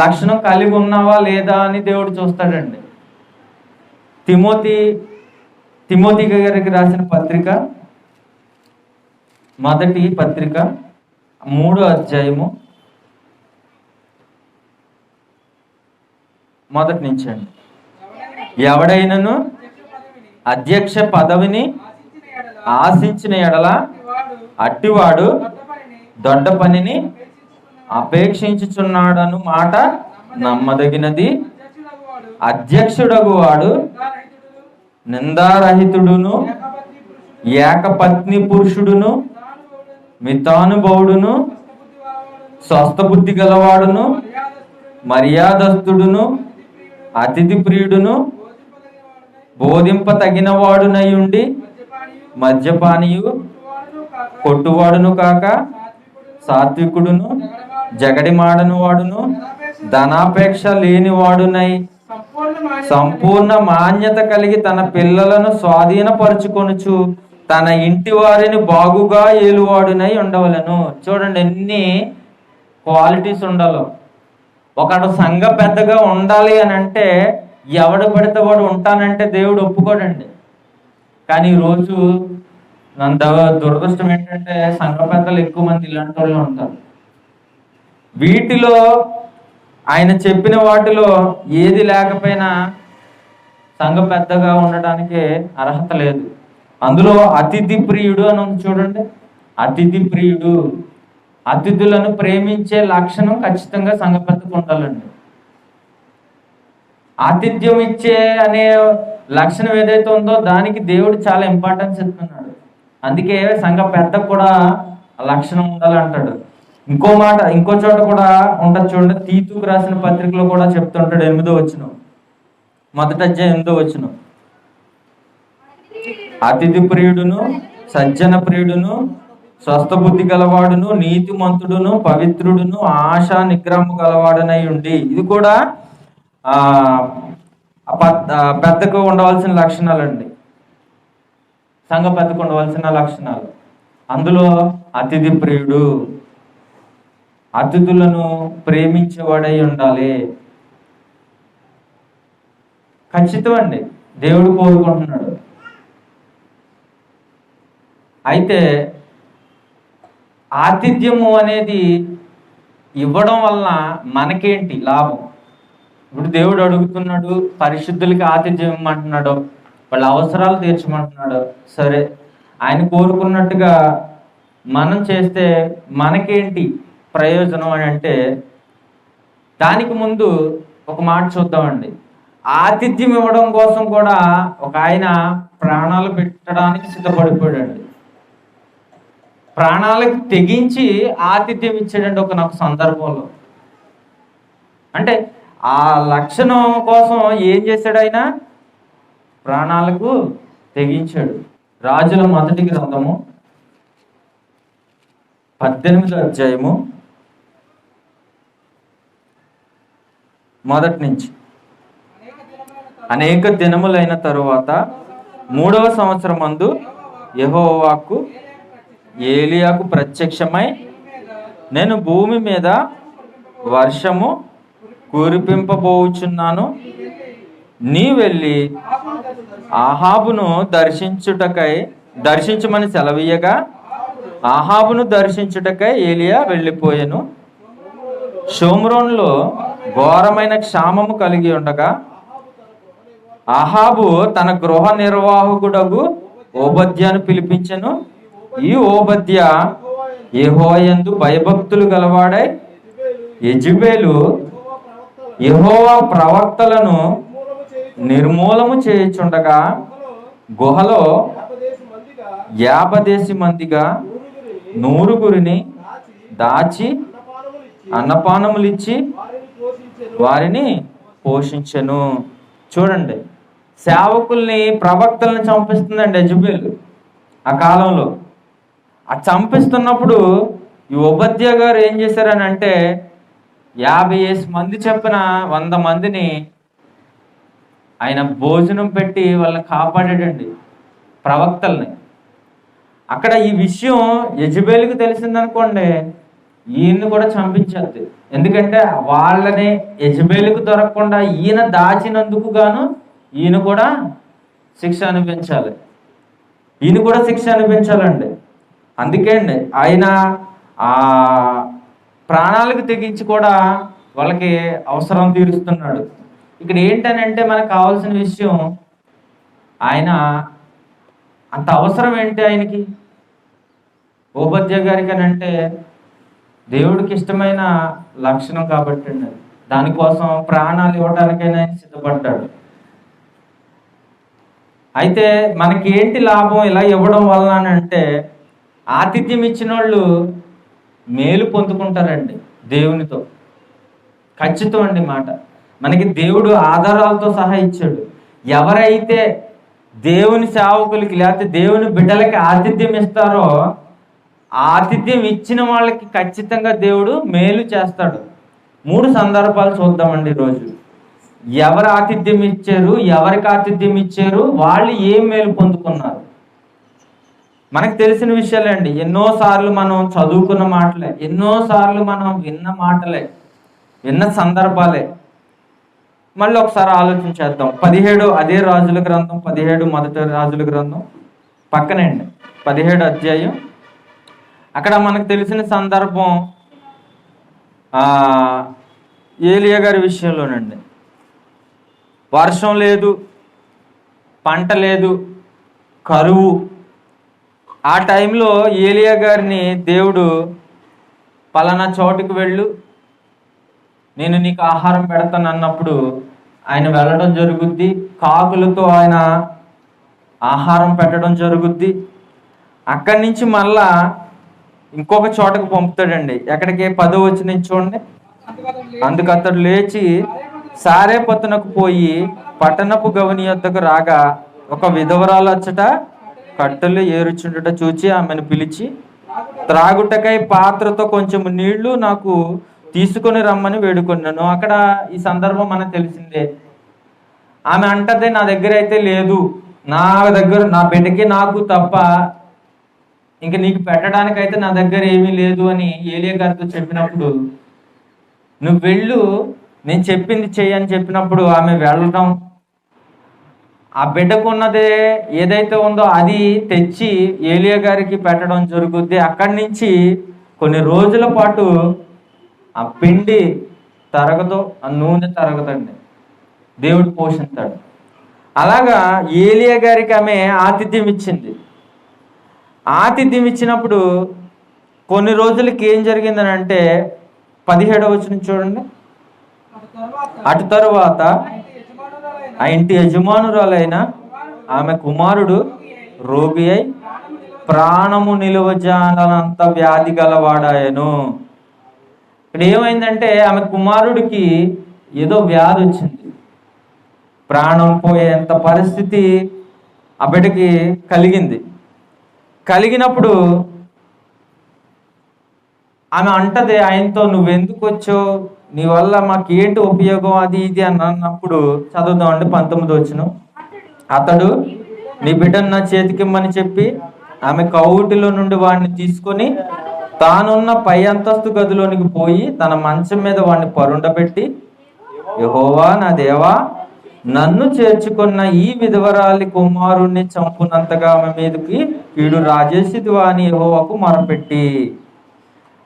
లక్షణం కలిగి ఉన్నావా లేదా అని దేవుడు చూస్తాడండి. తిమోతి గారికి రాసిన పత్రిక, మొదటి పత్రిక 3వ అధ్యాయము మొదటి నుంచి అండి. ఎవడైనను అధ్యక్ష పదవిని ఆశించిన ఎడల అట్టివాడు దొడ్డ పనిని అపేక్షించుచున్నాడను మాట నమ్మదగినది. అధ్యక్షుడగు వాడు నిందారహితుడును, ఏకపత్ని పురుషుడును, మితానుభవుడును, స్వస్థ బుద్ధి గలవాడును, మర్యాదస్తుడును, అతిథి ప్రియుడును, బోధింప తగిన వాడునయుండి మద్యపానీయు, కొట్టువాడును కాక సాత్వికుడును, జగడి మాడను వాడును, ధనాపేక్ష లేని వాడునై సంపూర్ణ మాన్యత కలిగి తన పిల్లలను స్వాధీనపరుచుకొనుచు తన ఇంటి వారిని బాగుగా ఏలువాడునై ఉండవలను. చూడండి ఎన్ని క్వాలిటీస్ ఉండాలో. ఒకడు సంఘ పెద్దగా ఉండాలి అని అంటే ఎవడు పడితే వాడు ఉంటానంటే దేవుడు ఒప్పుకోడండి. కానీ ఈరోజు దురదృష్టం ఏంటంటే సంఘ పెద్దలు ఎక్కువ మంది ఇలాంటి వాళ్ళు ఉంటారు. వీటిలో ఆయన చెప్పిన వాటిలో ఏది లేకపోయినా సంఘ పెద్దగా ఉండడానికి అర్హత లేదు. అందులో అతిథి ప్రియుడు అని ఉంది చూడండి. అతిథి ప్రియుడు, అతిథులను ప్రేమించే లక్షణం ఖచ్చితంగా సంఘ పెద్దకు ఉండాలండి. ఆతిథ్యం ఇచ్చే అనే లక్షణం ఏదైతే ఉందో దానికి దేవుడు చాలా ఇంపార్టెన్స్ ఇస్తున్నాడు. అందుకే సంఘ పెద్దకు కూడా ఆ లక్షణం ఉండాలంటాడు. ఇంకో చోట కూడా ఉంటుంది చూడండి. తీతుకు రాసిన పత్రికలో కూడా చెప్తుంటాడు. 8వ వచనం, మొదటి అధ్యాయం 8వ వచనం. అతిథి ప్రియుడును, సజ్జన ప్రియుడును, స్వస్థ బుద్ధి గలవాడును, నీతిమంతుడును, పవిత్రుడును, ఆశా నిగ్రహము గలవాడునై ఉండి. ఇది కూడా పెద్దకు ఉండవలసిన లక్షణాలండి. సంఘ పెద్దకు ఉండవలసిన లక్షణాలు. అందులో అతిథి ప్రియుడు, అతిథులను ప్రేమించేవాడై ఉండాలి. ఖచ్చితం అండి, దేవుడు కోరుకుంటున్నాడు. అయితే ఆతిథ్యము అనేది ఇవ్వడం వలన మనకేంటి లాభం? ఇప్పుడు దేవుడు అడుగుతున్నాడు, పరిశుద్ధులకి ఆతిథ్యం ఇవ్వమంటున్నాడు, వాళ్ళ అవసరాలు తీర్చమంటున్నాడు. సరే, ఆయన కోరుకున్నట్టుగా మనం చేస్తే మనకేంటి ప్రయోజనం అని అంటే, దానికి ముందు ఒక మాట చూద్దామండి. ఆతిథ్యం ఇవ్వడం కోసం కూడా ఒక ఆయన ప్రాణాలు పెట్టడానికి సిద్ధపడిపోయాడండి. ప్రాణాలకు తెగించి ఆతిథ్యం ఇచ్చాడండి నాకు సందర్భంలో. అంటే ఆ లక్షణం కోసం ఏం చేశాడు ఆయన? ప్రాణాలకు తెగించాడు. రాజుల మొదటి గ్రంథము 18వ అధ్యాయము మొదటి నుంచి. అనేక దినములైన తరువాత 3వ సంవత్సరం మందు యెహోవాకు ఏలియాకు ప్రత్యక్షమై, నేను భూమి మీద వర్షము కురిపింపబోచున్నాను, నీ వెళ్ళి ఆహాబును దర్శించమని సెలవీయగా, ఆహాబును దర్శించుటకై ఏలియా వెళ్ళిపోయాను. షోమ్రోన్లో ఘోరమైన క్షామము కలిగి ఉండగా ఆహాబు తన గృహ నిర్వాహకుడగు ఓబద్యాను పిలిపించెను. ఈ ఓబద్య యెహోవాయందు భయభక్తులు గలవాడై యెజెబెలు యెహోవా ప్రవక్తలను నిర్మూలము చేయుచుండగా గుహలో 50 మందిగా 100 దాచి అన్నపానములిచ్చి వారిని పోషించెను. చూడండి, సేవకుల్ని ప్రవక్తల్ని చంపిస్తుందండి యెజెబెలు ఆ కాలంలో. ఆ చంపిస్తున్నప్పుడు ఈ ఓబద్య గారు ఏం చేశారని అంటే 50 మంది చెప్పిన 100 మందిని ఆయన భోజనం పెట్టి వాళ్ళని కాపాడాడండి, ప్రవక్తల్ని. అక్కడ ఈ విషయం యెజెబెలుకి తెలిసిందనుకోండి, ఈయన్ని కూడా చంపించేద్ది. ఎందుకంటే వాళ్ళని యెజెబెలుకు దొరకకుండా ఈయన దాచినందుకు గాను ఈయన కూడా శిక్ష అనిపించాలండి. అందుకే అండి ఆయన ఆ ప్రాణాలకు తెగించి కూడా వాళ్ళకి అవసరం తీరుస్తున్నాడు. ఇక్కడ ఏంటనంటే మనకు కావాల్సిన విషయం, ఆయన అంత అవసరం ఏంటి ఆయనకి, ఓబద్య గారికి అని అంటే దేవుడికి ఇష్టమైన లక్షణం కాబట్టి అండి, దానికోసం ప్రాణాలు ఇవ్వడానికైనా ఆయన సిద్ధపడ్డాడు. అయితే మనకి ఏంటి లాభం ఇలా ఇవ్వడం వల్ల అని అంటే, ఆతిథ్యం ఇచ్చిన వాళ్ళు మేలు పొందుకుంటారండి దేవునితో. ఖచ్చితం అండి మాట. మనకి దేవుడు ఆధారాలతో సహా ఇచ్చాడు. ఎవరైతే దేవుని సేవకులకి లేకపోతే దేవుని బిడ్డలకి ఆతిథ్యం ఇస్తారో, ఆతిథ్యం ఇచ్చిన వాళ్ళకి ఖచ్చితంగా దేవుడు మేలు చేస్తాడు. 3 సందర్భాలు చూద్దామండి ఈరోజు. ఎవరు ఆతిథ్యం ఇచ్చారు, ఎవరికి ఆతిథ్యం ఇచ్చారు, వాళ్ళు ఏం మేలు పొందుకున్నారు. మనకు తెలిసిన విషయాలే అండి. ఎన్నోసార్లు మనం చదువుకున్న మాటలే, ఎన్నోసార్లు మనం విన్న మాటలే, విన్న సందర్భాలే. మళ్ళీ ఒకసారి ఆలోచించేద్దాం. 17 అదే రాజుల గ్రంథం 17 మొదటి రాజుల గ్రంథం పక్కనే అండి 17 అధ్యాయం. అక్కడ మనకు తెలిసిన సందర్భం ఏలియా గారి విషయంలోనండి. వర్షం లేదు, పంట లేదు, కరువు. ఆ టైంలో ఏలియా గారిని దేవుడు పలానా చోటుకు వెళ్ళు, నేను నీకు ఆహారం పెడతాను అన్నప్పుడు ఆయన వెళ్ళడం జరుగుద్ది. కాకులతో ఆయన ఆహారం పెట్టడం జరుగుద్ది. అక్కడి నుంచి మళ్ళా ఇంకొక చోటకు పంపుతాడండి. ఎక్కడికి? 10వ వచనం చూడండి. అందుకు అతడు లేచి సారేపతునకు పోయి పట్టణపు గవని యొద్దకు రాగా, ఒక విధవరాలు అచ్చట కట్టెలు ఏరుచుండుట చూచి ఆమెను పిలిచి, త్రాగుటకై పాత్రతో కొంచెం నీళ్లు నాకు తీసుకొని రమ్మని వేడుకున్నాను. అక్కడ ఈ సందర్భం మనకు తెలిసిందే. ఆమె అంటది, నా దగ్గర అయితే లేదు, నా బిడ్డకి నాకు తప్ప ఇంక నీకు పెట్టడానికైతే నా దగ్గర ఏమీ లేదు అని ఏలియా గారితో చెప్పినప్పుడు, నువ్వు వెళ్ళు, నేను చెప్పింది చెయ్యి అని చెప్పినప్పుడు ఆమె వెళ్ళడం, ఆ బిడ్డకున్నదే ఏదైతే ఉందో అది తెచ్చి ఏలియా గారికి పెట్టడం జరుగుద్ది. అక్కడి నుంచి కొన్ని రోజుల పాటు ఆ పిండి తరగదు, ఆ నూనె తరగదండి, దేవుడు పోషిస్తాడు. అలాగా ఏలియా గారికి ఆమె ఆతిథ్యం ఇచ్చింది. ఆతిథ్యం ఇచ్చినప్పుడు కొన్ని రోజులకి ఏం జరిగిందని అంటే 17వ వచనం చూడండి. అటు తరువాత ఆ ఇంటి యజమానురాలైన ఆమె కుమారుడు రోగి అయి ప్రాణము నిలువజాలనంత వ్యాధి గలవాడాయను. ఇక్కడ ఏమైందంటే ఆమె కుమారుడికి ఏదో వ్యాధి వచ్చింది, ప్రాణం పోయేంత పరిస్థితి ఆ బిడ్డకి కలిగింది. కలిగినప్పుడు ఆమె అంటది ఆయనతో, నువ్వెందుకు వచ్చావు, నీ వల్ల మాకేంటి ఉపయోగం, అది ఇది అని అన్నప్పుడు చదువుదామండి 19 వచనం. అతడు నీ బిడ్డను నా చేతికిమ్మని చెప్పి ఆమె కౌటిలో నుండి వాడిని తీసుకొని తానున్న పై అంతస్తు గదిలోనికి పోయి తన మంచం మీద వాడిని పరుండబెట్టి, యెహోవా నా దేవా, నన్ను చేర్చుకున్న ఈ విధవరాలి కుమారుణ్ణి చంపునంతగా ఆమె మీదకి కీడు రాజేసిదివా అని యెహోవాకు మొరపెట్టి.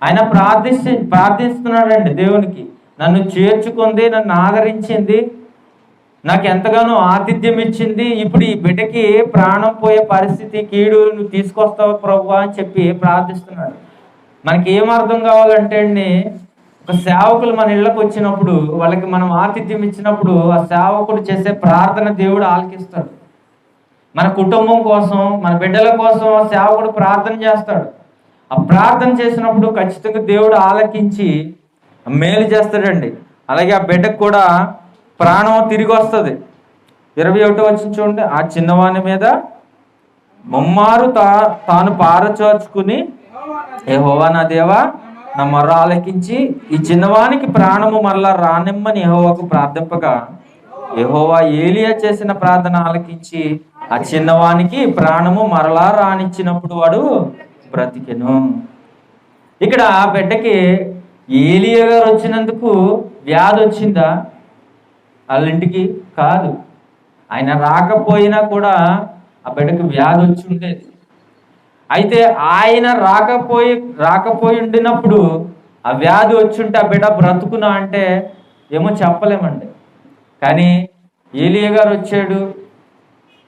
ఆయన ప్రార్థిస్తున్నాడండి దేవునికి. నన్ను చేర్చుకుంది, నన్ను ఆదరించింది, నాకు ఎంతగానో ఆతిథ్యం ఇచ్చింది, ఇప్పుడు ఈ బిడ్డకి ప్రాణం పోయే పరిస్థితి, కీడు నువ్వు తీసుకొస్తావు ప్రభువా అని చెప్పి ప్రార్థిస్తున్నాడు. మనకి ఏం అర్థం కావాలంటే అండి, ఒక సేవకులు మన ఇళ్ళకి వచ్చినప్పుడు వాళ్ళకి మనం ఆతిథ్యం ఇచ్చినప్పుడు ఆ సేవకుడు చేసే ప్రార్థన దేవుడు ఆలకిస్తాడు. మన కుటుంబం కోసం, మన బిడ్డల కోసం సేవకుడు ప్రార్థన చేస్తాడు. ఆ ప్రార్థన చేసినప్పుడు ఖచ్చితంగా దేవుడు ఆలకించి మేలు చేస్తాడండి. అలాగే ఆ బిడ్డకు కూడా ప్రాణం తిరిగి వస్తుంది. 21 వచనం చూడండి. ఆ చిన్నవాని మీద ముమ్మారు తాను పారచోర్చుకుని, యెహోవా నా దేవా, నా మొర్ర ఆలకించి ఈ చిన్నవానికి ప్రాణము మరలా రానిమ్మని యెహోవాకు ప్రార్థింపగా, యెహోవా ఏలియా చేసిన ప్రార్థన ఆలకించి ఆ చిన్నవానికి ప్రాణము మరలా రానిచ్చినప్పుడు వాడు బ్రతికెను. ఇక్కడ ఆ బిడ్డకి ఏలియా గారు వచ్చినందుకు వ్యాధి వచ్చిందా వాళ్ళ ఇంటికి? కాదు. ఆయన రాకపోయినా కూడా ఆ బిడ్డకి వ్యాధి వచ్చి ఉండేది. అయితే ఆయన రాకపోయి ఉండినప్పుడు ఆ వ్యాధి వచ్చి ఉంటే ఆ బిడ్డ బ్రతుకునా అంటే ఏమో చెప్పలేమండి. కానీ ఏలియా గారు వచ్చాడు,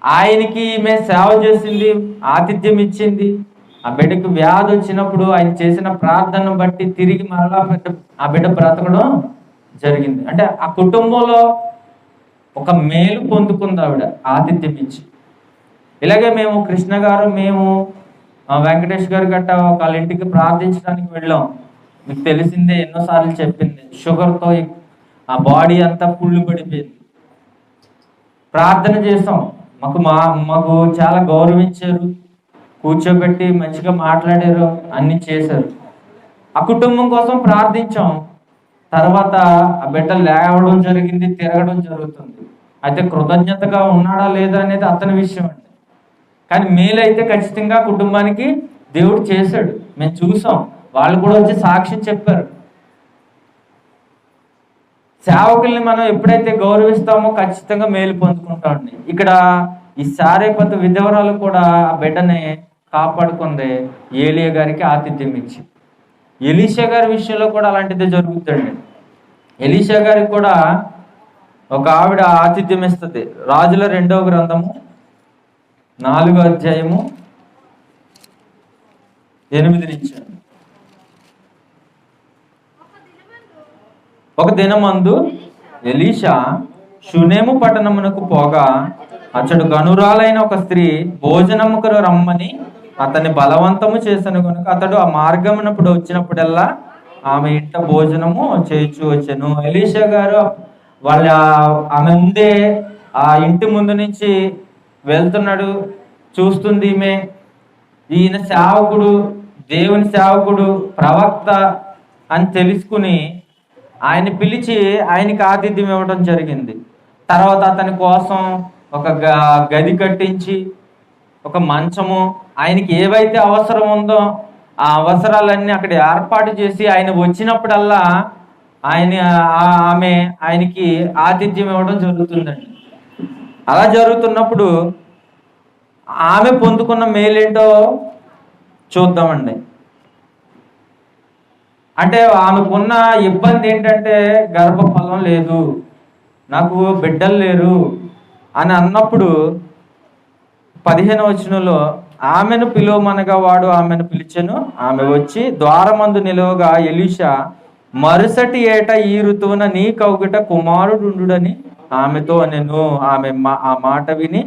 ఆయనకి ఈమె సేవ చేసింది, ఆతిథ్యం ఇచ్చింది. ఆ బిడ్డకు వ్యాధి వచ్చినప్పుడు ఆయన చేసిన ప్రార్థనను బట్టి తిరిగి మరలా ఆ బిడ్డ బ్రతకడం జరిగింది. అంటే ఆ కుటుంబంలో ఒక మేలు పొందుకుంది ఆవిడ ఆతిథ్యం ఇచ్చి. ఇలాగే మేము కృష్ణ గారు, మేము వెంకటేష్ గారు గట్ట వాళ్ళ ఇంటికి ప్రార్థించడానికి వెళ్ళాం. మీకు తెలిసిందే, ఎన్నోసార్లు చెప్పింది, షుగర్తో ఆ బాడీ అంతా పుళ్ళు పడిపోయింది. ప్రార్థన చేసాం. మాకు చాలా గౌరవించారు, కూర్చోబెట్టి మంచిగా మాట్లాడారు, అన్ని చేశారు. ఆ కుటుంబం కోసం ప్రార్థించాం. తర్వాత ఆ బిడ్డ లేవడం జరిగింది, తిరగడం జరుగుతుంది. అయితే కృతజ్ఞతగా ఉన్నాడా లేదా అనేది అతని విషయం అండి. కానీ మేలైతే ఖచ్చితంగా కుటుంబానికి దేవుడు చేశాడు. మేము చూసాం, వాళ్ళు కూడా వచ్చి సాక్ష్యం చెప్పారు. సేవకుల్ని మనం ఎప్పుడైతే గౌరవిస్తామో ఖచ్చితంగా మేలు పొందుకుంటామండి. ఇక్కడ ఈ సారేపతు విధవరాలు కూడా ఆ బిడ్డని కాపాడుకుంది, ఏలియా గారికి ఆతిథ్యం ఇచ్చి. ఎలీషా గారి విషయంలో కూడా అలాంటిదే జరుగుతుంది. ఎలీషా గారికి కూడా ఒక ఆవిడ ఆతిథ్యం ఇస్తుంది. రాజుల 2వ గ్రంథము 4వ అధ్యాయము 8 నుంచి. ఒక దినమందు ఎలీషా షునేము పట్టణమునకు పోగా అతడు గనురాలైన ఒక స్త్రీ భోజనముకు రమ్మని అతన్ని బలవంతము చేసను కనుక అతడు ఆ మార్గమునప్పుడు వచ్చినప్పుడల్లా ఆమె ఇంట భోజనము చేయించు వచ్చాను. ఎలీషా గారు ఆమె ముందే ఆ ఇంటి ముందు నుంచి వెళ్తున్నాడు, చూస్తుంది ఈమె. ఈయన సేవకుడు, దేవుని సేవకుడు, ప్రవక్త అని తెలుసుకుని ఆయన పిలిచి ఆయనకి ఆతిథ్యం ఇవ్వడం జరిగింది. తర్వాత అతని కోసం ఒక గది కట్టించి, ఒక మంచము, ఆయనకి ఏవైతే అవసరం ఉందో ఆ అవసరాలన్నీ అక్కడ ఏర్పాటు చేసి ఆయన వచ్చినప్పుడల్లా ఆమె ఆయనకి ఆతిథ్యం ఇవ్వడం జరుగుతుందండి. అలా జరుగుతున్నప్పుడు ఆమె పొందుకున్న మేలేంటో చూద్దామండి. అంటే ఆమెకున్న ఇబ్బంది ఏంటంటే గర్భఫలం లేదు, నాకు బిడ్డలు లేరు అని అన్నప్పుడు 15వ వచనంలో ఆమెను పిలువమనగా వాడు ఆమెను పిలిచెను. ఆమె వచ్చి ద్వారమందు నిలువగా ఎలీషా మరుసటి ఏట ఈ ఋతువున నీ కౌగిట కుమారుడుండుడని ఆమెతో అనెను. ఆ మాట విని,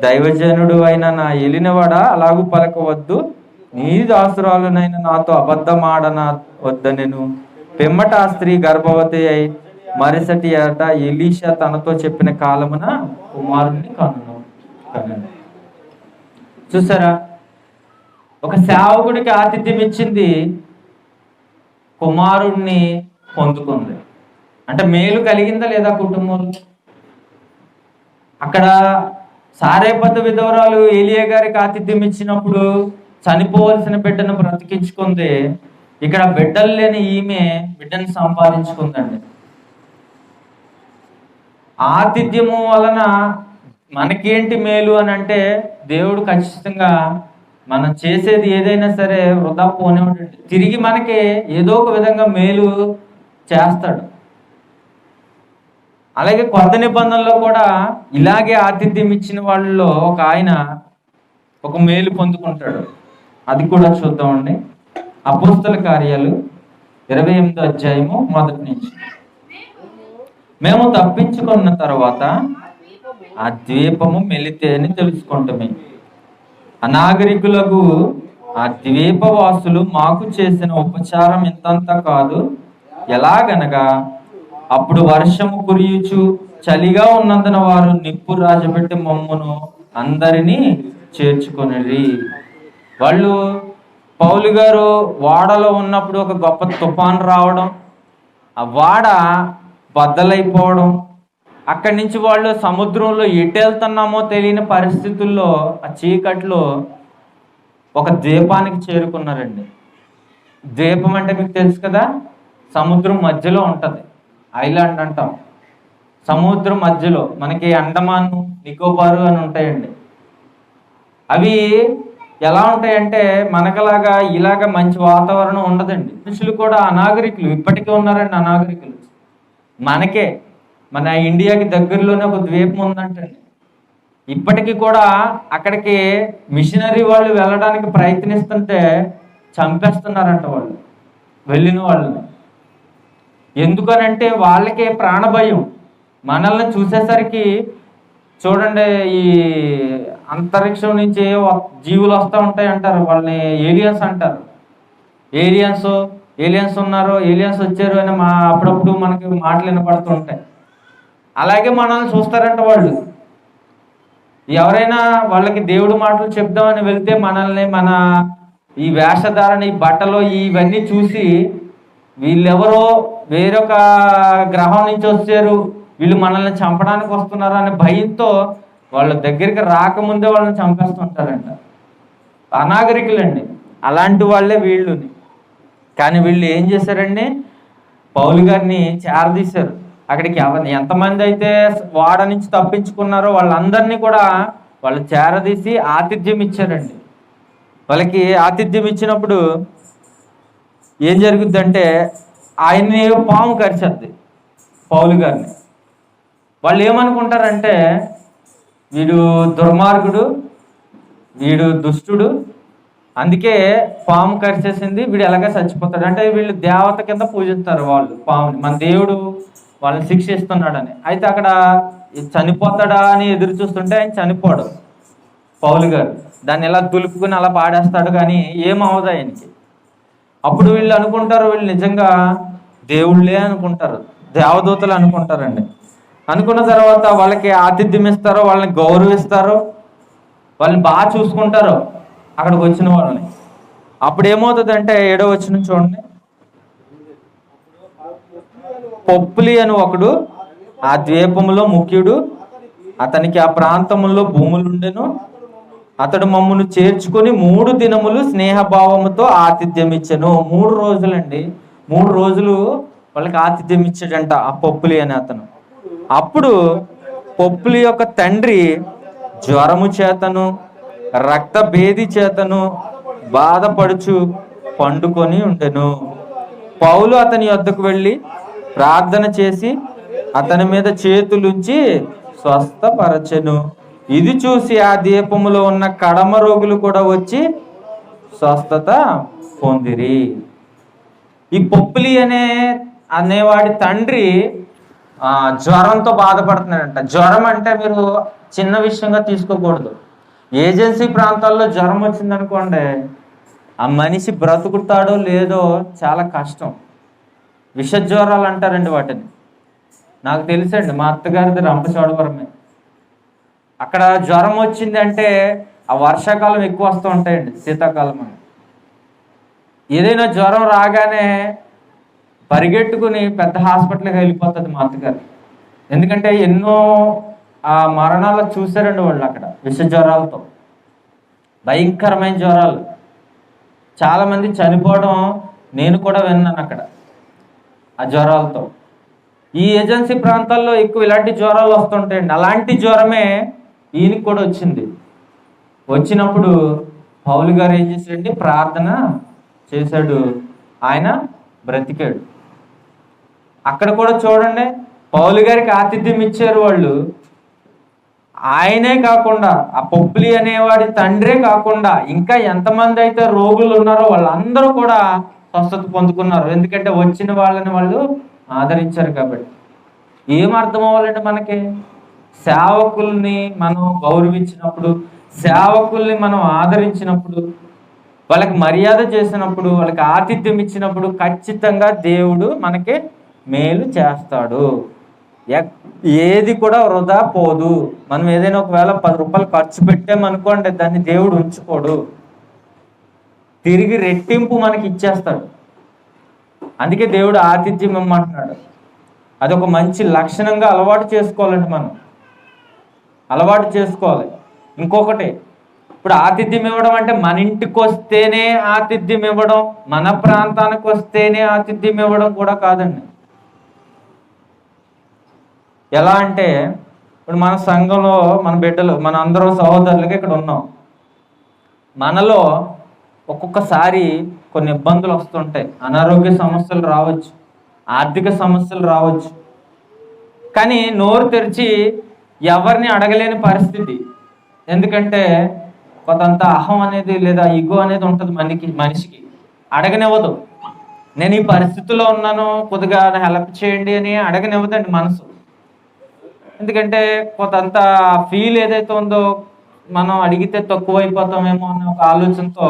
దైవజనుడు అయిన నా ఏలినవాడ, అలాగూ పలకవద్దు, నీ దాసురాలునైన నాతో అబద్ధమాడన వద్దనెను. పిమ్మట ఆ స్త్రీ గర్భవతి అయి మరుసటి ఏట ఎలీషా తనతో చెప్పిన కాలమున కుమారుణ్ణి కనును. చూసారా, ఒక సేవకుడికి ఆతిథ్యం ఇచ్చింది, కుమారుణ్ణి పొందుకుంది. అంటే మేలు కలిగిందా లేదా కుటుంబంలో? అక్కడ సారేపతు విధవరాలు ఏలియా గారికి ఆతిథ్యం ఇచ్చినప్పుడు చనిపోవలసిన బిడ్డను బ్రతికించుకుంది. ఇక్కడ బిడ్డలు లేని ఈమె బిడ్డను సంపాదించుకుందండి. ఆతిథ్యము వలన మనకేంటి మేలు అని అంటే, దేవుడు ఖచ్చితంగా మనం చేసేది ఏదైనా సరే వృధా పోనివ్వడండి, తిరిగి మనకి ఏదో ఒక విధంగా మేలు చేస్తాడు. అలాగే కొత్త నిబంధనలో కూడా ఇలాగే ఆతిథ్యం ఇచ్చిన వాళ్ళలో ఒక ఆయన ఒక మేలు పొందుకుంటాడు. అది కూడా చూద్దామండి. అపోస్తల కార్యాలు 28వ అధ్యాయము 1 నుంచి. మేము తప్పించుకున్న తర్వాత ఆ ద్వీపము మెలితే అని తెలుసుకుంటామే. అనాగరికులకు ఆ ద్వీపవాసులు మాకు చేసిన ఉపచారం ఇంతంత కాదు. ఎలాగనగా, అప్పుడు వర్షము కురియుచు చలిగా ఉన్నందున వారు నిప్పు రాజబెట్టి మమ్మును అందరినీ చేర్చుకొనిరి. వాళ్ళు పౌలు గారు వాడలో ఉన్నప్పుడు ఒక గొప్ప తుఫాన్ రావడం, ఆ వాడ బద్దలైపోవడం, అక్కడి నుంచి వాళ్ళు సముద్రంలో ఎటు వెళ్తున్నామో తెలియని పరిస్థితుల్లో ఆ చీకట్లో ఒక ద్వీపానికి చేరుకున్నారండి. ద్వీపం అంటే మీకు తెలుసు కదా, సముద్రం మధ్యలో ఉంటుంది. ఐలాండ్ అంటాం. సముద్రం మధ్యలో మనకి అండమాన్, నికోబారు అని ఉంటాయండి. అవి ఎలా ఉంటాయంటే మనకలాగా ఇలాగ మంచి వాతావరణం ఉండదండి. మనుషులు కూడా అనాగరికులు ఇప్పటికీ ఉన్నారండి. అనాగరికులు మనకే, మన ఇండియాకి దగ్గరలోనే ఒక ద్వీపం ఉందంటండి. ఇప్పటికీ కూడా అక్కడికి మిషనరీ వాళ్ళు వెళ్ళడానికి ప్రయత్నిస్తుంటే చంపేస్తున్నారంట వాళ్ళు, వెళ్ళిన వాళ్ళని. ఎందుకనంటే వాళ్ళకే ప్రాణభయం. మనల్ని చూసేసరికి చూడండి, ఈ అంతరిక్షం నుంచి జీవులు వస్తూ ఉంటాయి అంటారు, వాళ్ళని ఏలియన్స్ అంటారు. ఏలియన్స్ ఉన్నారు, ఏలియన్స్ వచ్చారు అని అప్పుడప్పుడు మనకి మాటలు వినపడుతూ ఉంటాయి. అలాగే మనల్ని చూస్తారంట వాళ్ళు. ఎవరైనా వాళ్ళకి దేవుడు మాటలు చెప్దామని వెళ్తే మనల్ని, మన ఈ వేషధారణ, ఈ బట్టలు, ఇవన్నీ చూసి వీళ్ళెవరో వేరొక గ్రహం నుంచి వచ్చారు, వీళ్ళు మనల్ని చంపడానికి వస్తున్నారు అనే భయంతో వాళ్ళ దగ్గరికి రాకముందే వాళ్ళని చంపేస్తుంటారంట. అనాగరికులండి. అలాంటి వాళ్ళే వీళ్ళుని. కానీ వీళ్ళు ఏం చేశారండి, పౌలు గారిని చేరదీశారు. అక్కడికి ఎంతమంది అయితే వాడ నుంచి తప్పించుకున్నారో వాళ్ళందరినీ కూడా వాళ్ళు చేరదీసి ఆతిథ్యం ఇచ్చారండి. వాళ్ళకి ఆతిథ్యం ఇచ్చినప్పుడు ఏం జరుగుద్దంటే, ఆయన్ని పాము కరిచేద్ది పౌలు గారిని. వాళ్ళు ఏమనుకుంటారంటే, వీడు దుర్మార్గుడు, వీడు దుష్టుడు, అందుకే పాము కరిచేసింది, వీడు ఎలాగ చచ్చిపోతాడు. అంటే వీళ్ళు దేవత కింద పూజిస్తారు వాళ్ళు పాముని. మన దేవుడు వాళ్ళని శిక్షిస్తున్నాడని. అయితే అక్కడ చనిపోతాడా అని ఎదురు చూస్తుంటే ఆయన చనిపోడు పౌలు గారు. దాన్ని ఎలా దులుపుకుని అలా పాడేస్తాడు, కానీ ఏమవదు ఆయనకి. అప్పుడు వీళ్ళు అనుకుంటారు, వీళ్ళు నిజంగా దేవుళ్ళే అనుకుంటారు, దేవదూతలు అనుకుంటారండి. అనుకున్న తర్వాత వాళ్ళకి ఆతిథ్యం ఇస్తారు, వాళ్ళని గౌరవిస్తారు, వాళ్ళని బాగా చూసుకుంటారు అక్కడికి వచ్చిన వాళ్ళని. అప్పుడు ఏమవుతుందంటే 7వ వచనం చూడండి. పొప్లి అని ఒకడు ఆ ద్వీపములో ముఖ్యుడు, అతనికి ఆ ప్రాంతములో భూములుండెను. అతడు మమ్మను చేర్చుకొని 3 దినములు స్నేహభావముతో ఆతిథ్యం ఇచ్చాను. 3 రోజులండి, 3 రోజులు వాళ్ళకి ఆతిథ్యం ఇచ్చాడంట ఆ పొప్లి అని అతను. అప్పుడు పొప్లి యొక్క తండ్రి జ్వరము చేతను రక్త భేది చేతను బాధపడుచు పండుకొని ఉండెను. పౌలు అతని వద్దకు వెళ్ళి ప్రార్థన చేసి అతని మీద చేతులుంచి స్వస్థపరచెను. ఇది చూసి ఆ దీపములో ఉన్న కడమ రోగులు కూడా వచ్చి స్వస్థత పొందిరి. ఈ పొప్లి అనే అనేవాడి తండ్రి జ్వరంతో బాధపడుతున్నాడంట. జ్వరం అంటే మీరు చిన్న విషయంగా తీసుకోకూడదు. ఏజెన్సీ ప్రాంతాల్లో జ్వరం వచ్చిందనుకోండి, ఆ మనిషి బ్రతుకుతాడో లేదో చాలా కష్టం. విష జ్వరాలు అంటారండి వాటిని. నాకు తెలుసండి, మా అత్తగారిది రంపచోడవరమే. అక్కడ జ్వరం వచ్చింది అంటే ఆ వర్షాకాలం ఎక్కువ వస్తూ ఉంటాయండి, శీతాకాలం అని. ఏదైనా జ్వరం రాగానే పరిగెట్టుకుని పెద్ద హాస్పిటల్కి వెళ్ళిపోతుంది మా అత్తగారు. ఎందుకంటే ఎన్నో మరణాలు చూశారండి వాళ్ళు అక్కడ విష జ్వరాలతో. భయంకరమైన జ్వరాలు, చాలామంది చనిపోవడం నేను కూడా విన్నాను అక్కడ ఆ జ్వరాలతో. ఈ ఏజెన్సీ ప్రాంతాల్లో ఎక్కువ ఇలాంటి జ్వరాలు వస్తుంటాయండి. అలాంటి జ్వరమే ఈయనకి కూడా వచ్చింది. వచ్చినప్పుడు పౌలు గారు ఏం చేశాడండి, ప్రార్థన చేశాడు, ఆయన బ్రతికాడు. అక్కడ కూడా చూడండి, పౌలు గారికి ఆతిథ్యం ఇచ్చారు వాళ్ళు. ఆయనే కాకుండా ఆ పొప్లి అనేవాడి తండ్రే కాకుండా ఇంకా ఎంతమంది అయితే రోగులు ఉన్నారో వాళ్ళందరూ కూడా స్వస్థత పొందుకున్నారు. ఎందుకంటే వచ్చిన వాళ్ళని వాళ్ళు ఆదరించారు కాబట్టి. ఏం అర్థం అవ్వాలంటే మనకి, సేవకుల్ని మనం గౌరవించినప్పుడు, సేవకుల్ని మనం ఆదరించినప్పుడు, వాళ్ళకి మర్యాద చేసినప్పుడు, వాళ్ళకి ఆతిథ్యం ఇచ్చినప్పుడు ఖచ్చితంగా దేవుడు మనకి మేలు చేస్తాడు. ఏది కూడా వృధా పోదు. మనం ఏదైనా ఒకవేళ 10 రూపాయలు ఖర్చు పెట్టామనుకోండి, దాన్ని దేవుడు ఉంచుకోడు, తిరిగి రెట్టింపు మనకి ఇచ్చేస్తాడు. అందుకే దేవుడు ఆతిథ్యం ఇమ్మంటున్నాడు. అదొక మంచి లక్షణంగా అలవాటు చేసుకోవాలండి, మనం అలవాటు చేసుకోవాలి. ఇంకొకటి, ఇప్పుడు ఆతిథ్యం ఇవ్వడం అంటే మన ఇంటికి వస్తేనే ఆతిథ్యం ఇవ్వడం, మన ప్రాంతానికి వస్తేనే ఆతిథ్యం ఇవ్వడం కూడా కాదండి. ఎలా అంటే, ఇప్పుడు మన సంఘంలో మన బిడ్డలు, మన అందరం సహోదరులకి ఇక్కడ ఉన్నాం. మనలో ఒక్కొక్కసారి కొన్ని ఇబ్బందులు వస్తుంటాయి. అనారోగ్య సమస్యలు రావచ్చు, ఆర్థిక సమస్యలు రావచ్చు. కానీ నోరు తెరిచి ఎవరిని అడగలేని పరిస్థితి. ఎందుకంటే కొంత అహం అనేది లేదా ఈగో అనేది ఉంటుంది మనిషికి, అడగనివ్వదు. నేను ఈ పరిస్థితిలో ఉన్నాను, కొద్దిగా హెల్ప్ చేయండి అని అడగనివ్వదండి మనసు. ఎందుకంటే కొంత ఫీల్ ఏదైతే ఉందో, మనం అడిగితే తక్కువైపోతామేమో అనే ఒక ఆలోచనతో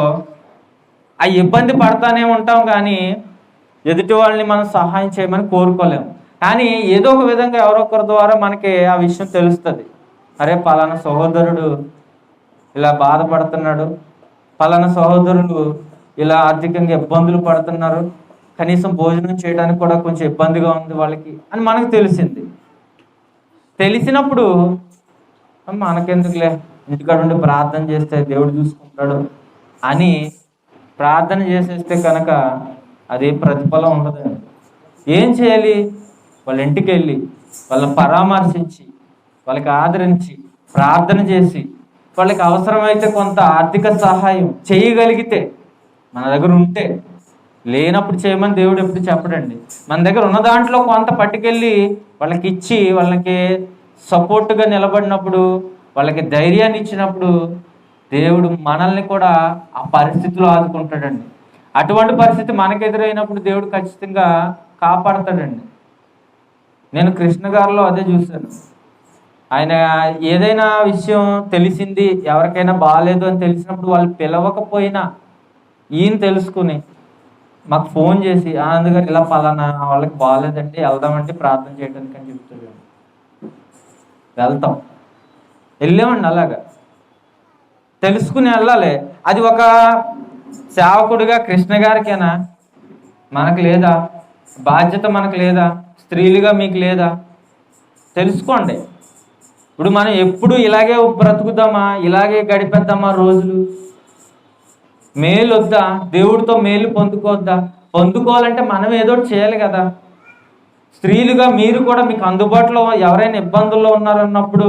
ఆ ఇబ్బంది పడతానే ఉంటాం. కానీ ఎదుటి వాళ్ళని మనం సహాయం చేయమని కోరుకోలేము. కానీ ఏదో ఒక విధంగా ఎవరో ఒకరి ద్వారా మనకి ఆ విషయం తెలుస్తుంది. అరే, పలానా సహోదరుడు ఇలా బాధపడుతున్నాడు, పలానా సహోదరులు ఇలా ఆర్థికంగా ఇబ్బందులు పడుతున్నారు, కనీసం భోజనం చేయడానికి కూడా కొంచెం ఇబ్బందిగా ఉంది వాళ్ళకి అని మనకు తెలిసింది. తెలిసినప్పుడు మనకెందుకులే, ఇంటికాడ ఉండి ప్రార్థన చేస్తే దేవుడు చూసుకుంటాడు అని ప్రార్థన చేసేస్తే కనుక అది ప్రతిఫలం ఉండదండి. ఏం చేయాలి? వాళ్ళ ఇంటికి వెళ్ళి వాళ్ళని పరామర్శించి, వాళ్ళకి ఆదరించి, ప్రార్థన చేసి, వాళ్ళకి అవసరమైతే కొంత ఆర్థిక సహాయం చేయగలిగితే, మన దగ్గర ఉంటే, లేనప్పుడు చేయమని దేవుడు ఎప్పుడు చెప్పడండి. మన దగ్గర ఉన్న దాంట్లో కొంత పట్టుకెళ్ళి వాళ్ళకి ఇచ్చి, వాళ్ళకి సపోర్ట్గా నిలబడినప్పుడు, వాళ్ళకి ధైర్యాన్ని ఇచ్చినప్పుడు దేవుడు మనల్ని కూడా ఆ పరిస్థితిలో ఆదుకుంటాడండి. అటువంటి పరిస్థితి మనకు ఎదురైనప్పుడు దేవుడు ఖచ్చితంగా కాపాడతాడండి. నేను కృష్ణ గారిలో అదే చూశాను. ఆయన ఏదైనా విషయం తెలిసింది, ఎవరికైనా బాగాలేదు అని తెలిసినప్పుడు వాళ్ళు పిలవకపోయినా ఈయన తెలుసుకుని మాకు ఫోన్ చేసి, ఆనంద్ గారు ఇలా పలానా వాళ్ళకి బాగాలేదంటే వెళ్దామంటే ప్రార్థన చేయడానికి అని చెప్తాడు. వెళ్తాం, వెళ్ళామండి. అలాగా తెలుసుకుని వెళ్ళాలి. అది ఒక సేవకుడిగా కృష్ణ గారికేనా? మనకు లేదా? బాధ్యత మనకు లేదా? స్త్రీలుగా మీకు లేదా? తెలుసుకోండి. ఇప్పుడు మనం ఎప్పుడు ఇలాగే బ్రతుకుదామా, ఇలాగే గడిపేద్దామా రోజులు? మేలు వద్దా? దేవుడితో మేలు పొందుకోవద్దా? పొందుకోవాలంటే మనం ఏదో చేయాలి కదా. స్త్రీలుగా మీరు కూడా మీకు అందుబాటులో ఎవరైనా ఇబ్బందుల్లో ఉన్నారన్నప్పుడు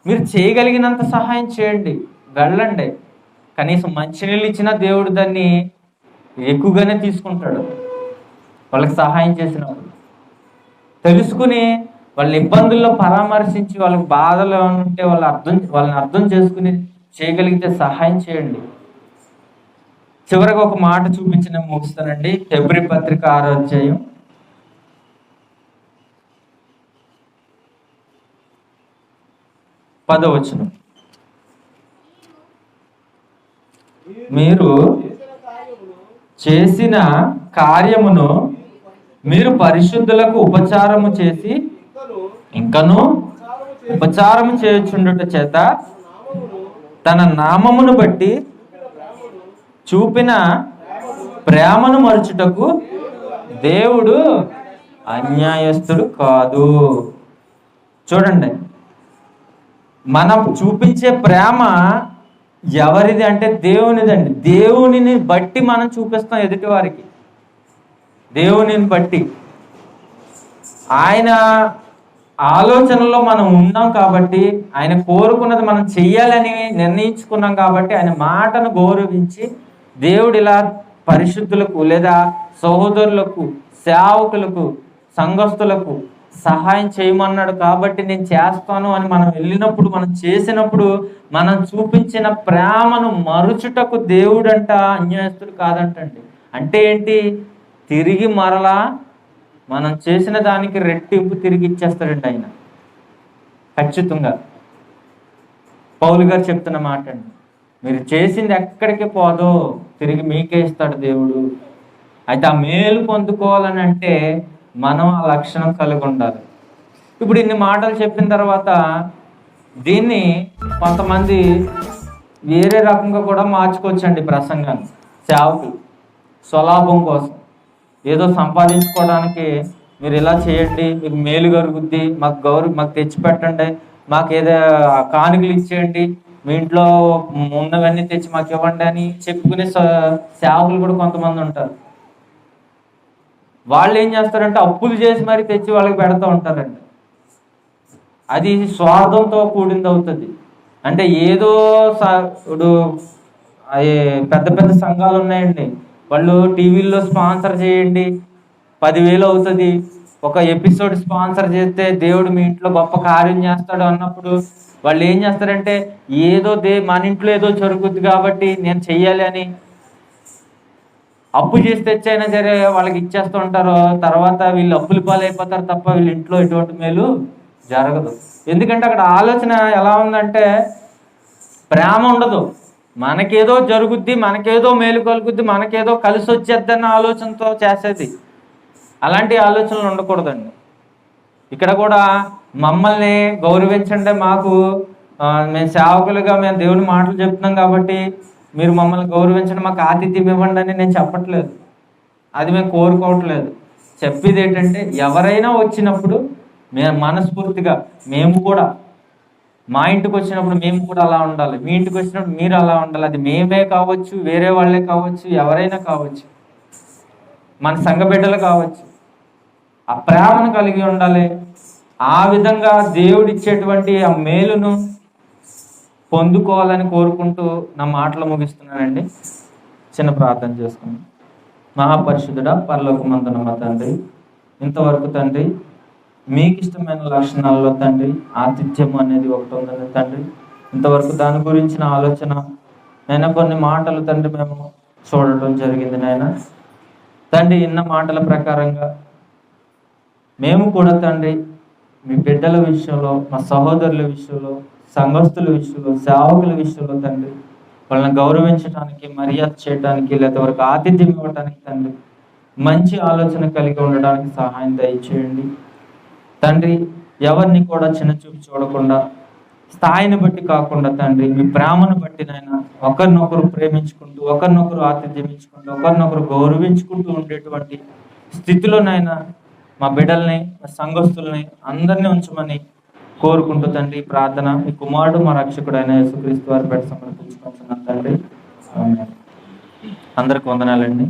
మీరు చేయగలిగినంత సహాయం చేయండి, వెళ్ళండి. కనీసం మంచినీళ్ళు ఇచ్చినా దేవుడు దాన్ని ఎక్కువగానే తీసుకుంటాడు. వాళ్ళకి సహాయం చేసినప్పుడు తెలుసుకుని, వాళ్ళ ఇబ్బందుల్లో పరామర్శించి, వాళ్ళకి బాధలు ఉంటే వాళ్ళని అర్థం చేసుకుని చేయగలిగితే సహాయం చేయండి. చివరికి ఒక మాట చూపించి నేను ముగిస్తానండి. హెబ్రీ పత్రిక 6వ అధ్యాయం 10వ వచనం. మీరు చేసిన కార్యమును మీరు పరిశుద్ధులకు ఉపచారము చేసి ఇంకను ఉపచారము చేయుచుండుట చేత తన నామమును బట్టి చూపిన ప్రేమను మరుచుటకు దేవుడు అన్యాయస్తుడు కాదు. చూడండి, మనం చూపించే ప్రేమ ఎవరిది అంటే దేవునిదండి. దేవునిని బట్టి మనం చూపిస్తాం ఎదుటి వారికి. దేవునిని బట్టి ఆయన ఆలోచనలో మనం ఉన్నాం కాబట్టి, ఆయన కోరుకున్నది మనం చెయ్యాలని నిర్ణయించుకున్నాం కాబట్టి, ఆయన మాటను గౌరవించి దేవుడు ఇలా పరిశుద్ధులకు లేదా సహోదరులకు, సేవకులకు, సంఘస్థులకు సహాయం చేయమన్నాడు కాబట్టి నేను చేస్తాను అని మనం వెళ్ళినప్పుడు, మనం చేసినప్పుడు, మనం చూపించిన ప్రేమను మరుచుటకు దేవుడంట అన్యాయస్తుడు కాదంటండి. అంటే ఏంటి? తిరిగి మరలా మనం చేసిన దానికి రెట్టింపు తిరిగి ఇచ్చేస్తాడండి ఆయన, ఖచ్చితంగా. పౌలు గారు చెప్తున్న మాట అండి, మీరు చేసింది ఎక్కడికి పోదో తిరిగి మీకే ఇస్తాడు దేవుడు. అయితే ఆ మేలు పొందుకోవాలని అంటే మనం ఆ లక్షణం కలిగి ఉండాలి. ఇప్పుడు ఇన్ని మాటలు చెప్పిన తర్వాత దీన్ని కొంతమంది వేరే రకంగా కూడా మార్చుకోవచ్చండి ప్రసంగాన్ని. సేవకులు స్వలాభం కోసం ఏదో సంపాదించుకోవడానికి మీరు ఇలా చేయండి, మీకు మేలు కలుగుద్ది, మాకు తెచ్చిపెట్టండి, మాకు ఏదో కానుకలు ఇచ్చేయండి, మీ ఇంట్లో ఉన్నవన్నీ తెచ్చి మాకు ఇవ్వండి అని చెప్పుకునే సేవకులు కూడా కొంతమంది ఉంటారు. వాళ్ళు ఏం చేస్తారంటే అప్పులు చేసి మరి తెచ్చి వాళ్ళకి పెడతా ఉంటారండి. అది స్వార్థంతో కూడింది అవుతుంది. అంటే ఏదో ఇప్పుడు పెద్ద పెద్ద సంఘాలు ఉన్నాయండి, వాళ్ళు టీవీల్లో స్పాన్సర్ చేయండి 10,000 అవుతుంది, ఒక ఎపిసోడ్ స్పాన్సర్ చేస్తే దేవుడు మీ ఇంట్లో గొప్ప కార్యం చేస్తాడు అన్నప్పుడు వాళ్ళు ఏం చేస్తారంటే ఏదో మన ఇంట్లో ఏదో జరుగుద్ది కాబట్టి నేను చెయ్యాలి అని అప్పు చేసి తెచ్చైనా సరే వాళ్ళకి ఇచ్చేస్తూ ఉంటారు. తర్వాత వీళ్ళు అప్పుల పాలైపోతారు తప్ప వీళ్ళ ఇంట్లో ఎటువంటి మేలు జరగదు. ఎందుకంటే అక్కడ ఆలోచన ఎలా ఉందంటే ప్రేమ ఉండదు. మనకేదో జరుగుద్ది, మనకేదో మేలు కలుగుద్ది, మనకేదో కలిసి వచ్చేద్దన్న ఆలోచనతో చేసేది. అలాంటి ఆలోచనలు ఉండకూడదండి. ఇక్కడ కూడా మమ్మల్ని గౌరవించండి, మేము సేవకులుగా మేము దేవుని మాటలు చెప్తున్నాం కాబట్టి మీరు మమ్మల్ని గౌరవించండి, మాకు ఆతిథ్యం ఇవ్వండి అని నేను చెప్పట్లేదు. అది మేము కోరుకోవట్లేదు. చెప్పేది ఏంటంటే ఎవరైనా వచ్చినప్పుడు మేము మనస్ఫూర్తిగా, మేము కూడా మా ఇంటికి వచ్చినప్పుడు మేము కూడా అలా ఉండాలి, మీ ఇంటికి వచ్చినప్పుడు మీరు అలా ఉండాలి. అది మేమే కావచ్చు, వేరే వాళ్ళే కావచ్చు, ఎవరైనా కావచ్చు, మన సంఘ బిడ్డలు కావచ్చు. ఆ ప్రేమను కలిగి ఉండాలి. ఆ విధంగా దేవుడిచ్చేటువంటి ఆ మేలును పొందుకోవాలని కోరుకుంటూ నా మాటలు ముగిస్తున్నానండి. చిన్న ప్రార్థన చేసుకున్నాం. మహాపరిశుద్ధుడా, పరలోకమందున్న మా తండ్రి, ఇంతవరకు తండ్రి మీకు ఇష్టమైన లక్షణాల్లో తండ్రి ఆతిథ్యం అనేది ఒకటి ఉందండి తండ్రి. ఇంతవరకు దాని గురించిన ఆలోచన నైనా కొన్ని మాటలు తండ్రి మేము చూడటం జరిగింది నాయన. తండ్రి ఇన్న మాటల ప్రకారంగా మేము కూడా తండ్రి మీ బిడ్డల విషయంలో, మా సహోదరుల విషయంలో, సంఘస్థుల విషయంలో, సేవకుల విషయంలో తండ్రి వాళ్ళని గౌరవించడానికి, మర్యాద చేయడానికి, లేదా వరకు ఆతిథ్యం ఇవ్వడానికి తండ్రి మంచి ఆలోచన కలిగి ఉండడానికి సహాయం దయచేయండి తండ్రి. ఎవరిని కూడా చిన్న చూపు చూడకుండా, స్థాయిని బట్టి కాకుండా తండ్రి మీ ప్రేమను బట్టి నైనా ఒకరినొకరు ప్రేమించుకుంటూ, ఒకరినొకరు ఆతిథ్యం ఇచ్చుకుంటూ, ఒకరినొకరు గౌరవించుకుంటూ ఉండేటువంటి స్థితిలోనైనా మా బిడ్డల్ని, మా సంఘస్థుల్ని అందరినీ ఉంచమని కోరుకుంటూ తండ్రి ప్రార్థన మీ కుమారుడు మా రక్షకుడు అయిన యేసుక్రీస్తు వారి పేట సమర్పించుకుంటున్నాను తండ్రి. అందరికి వందనాలండి.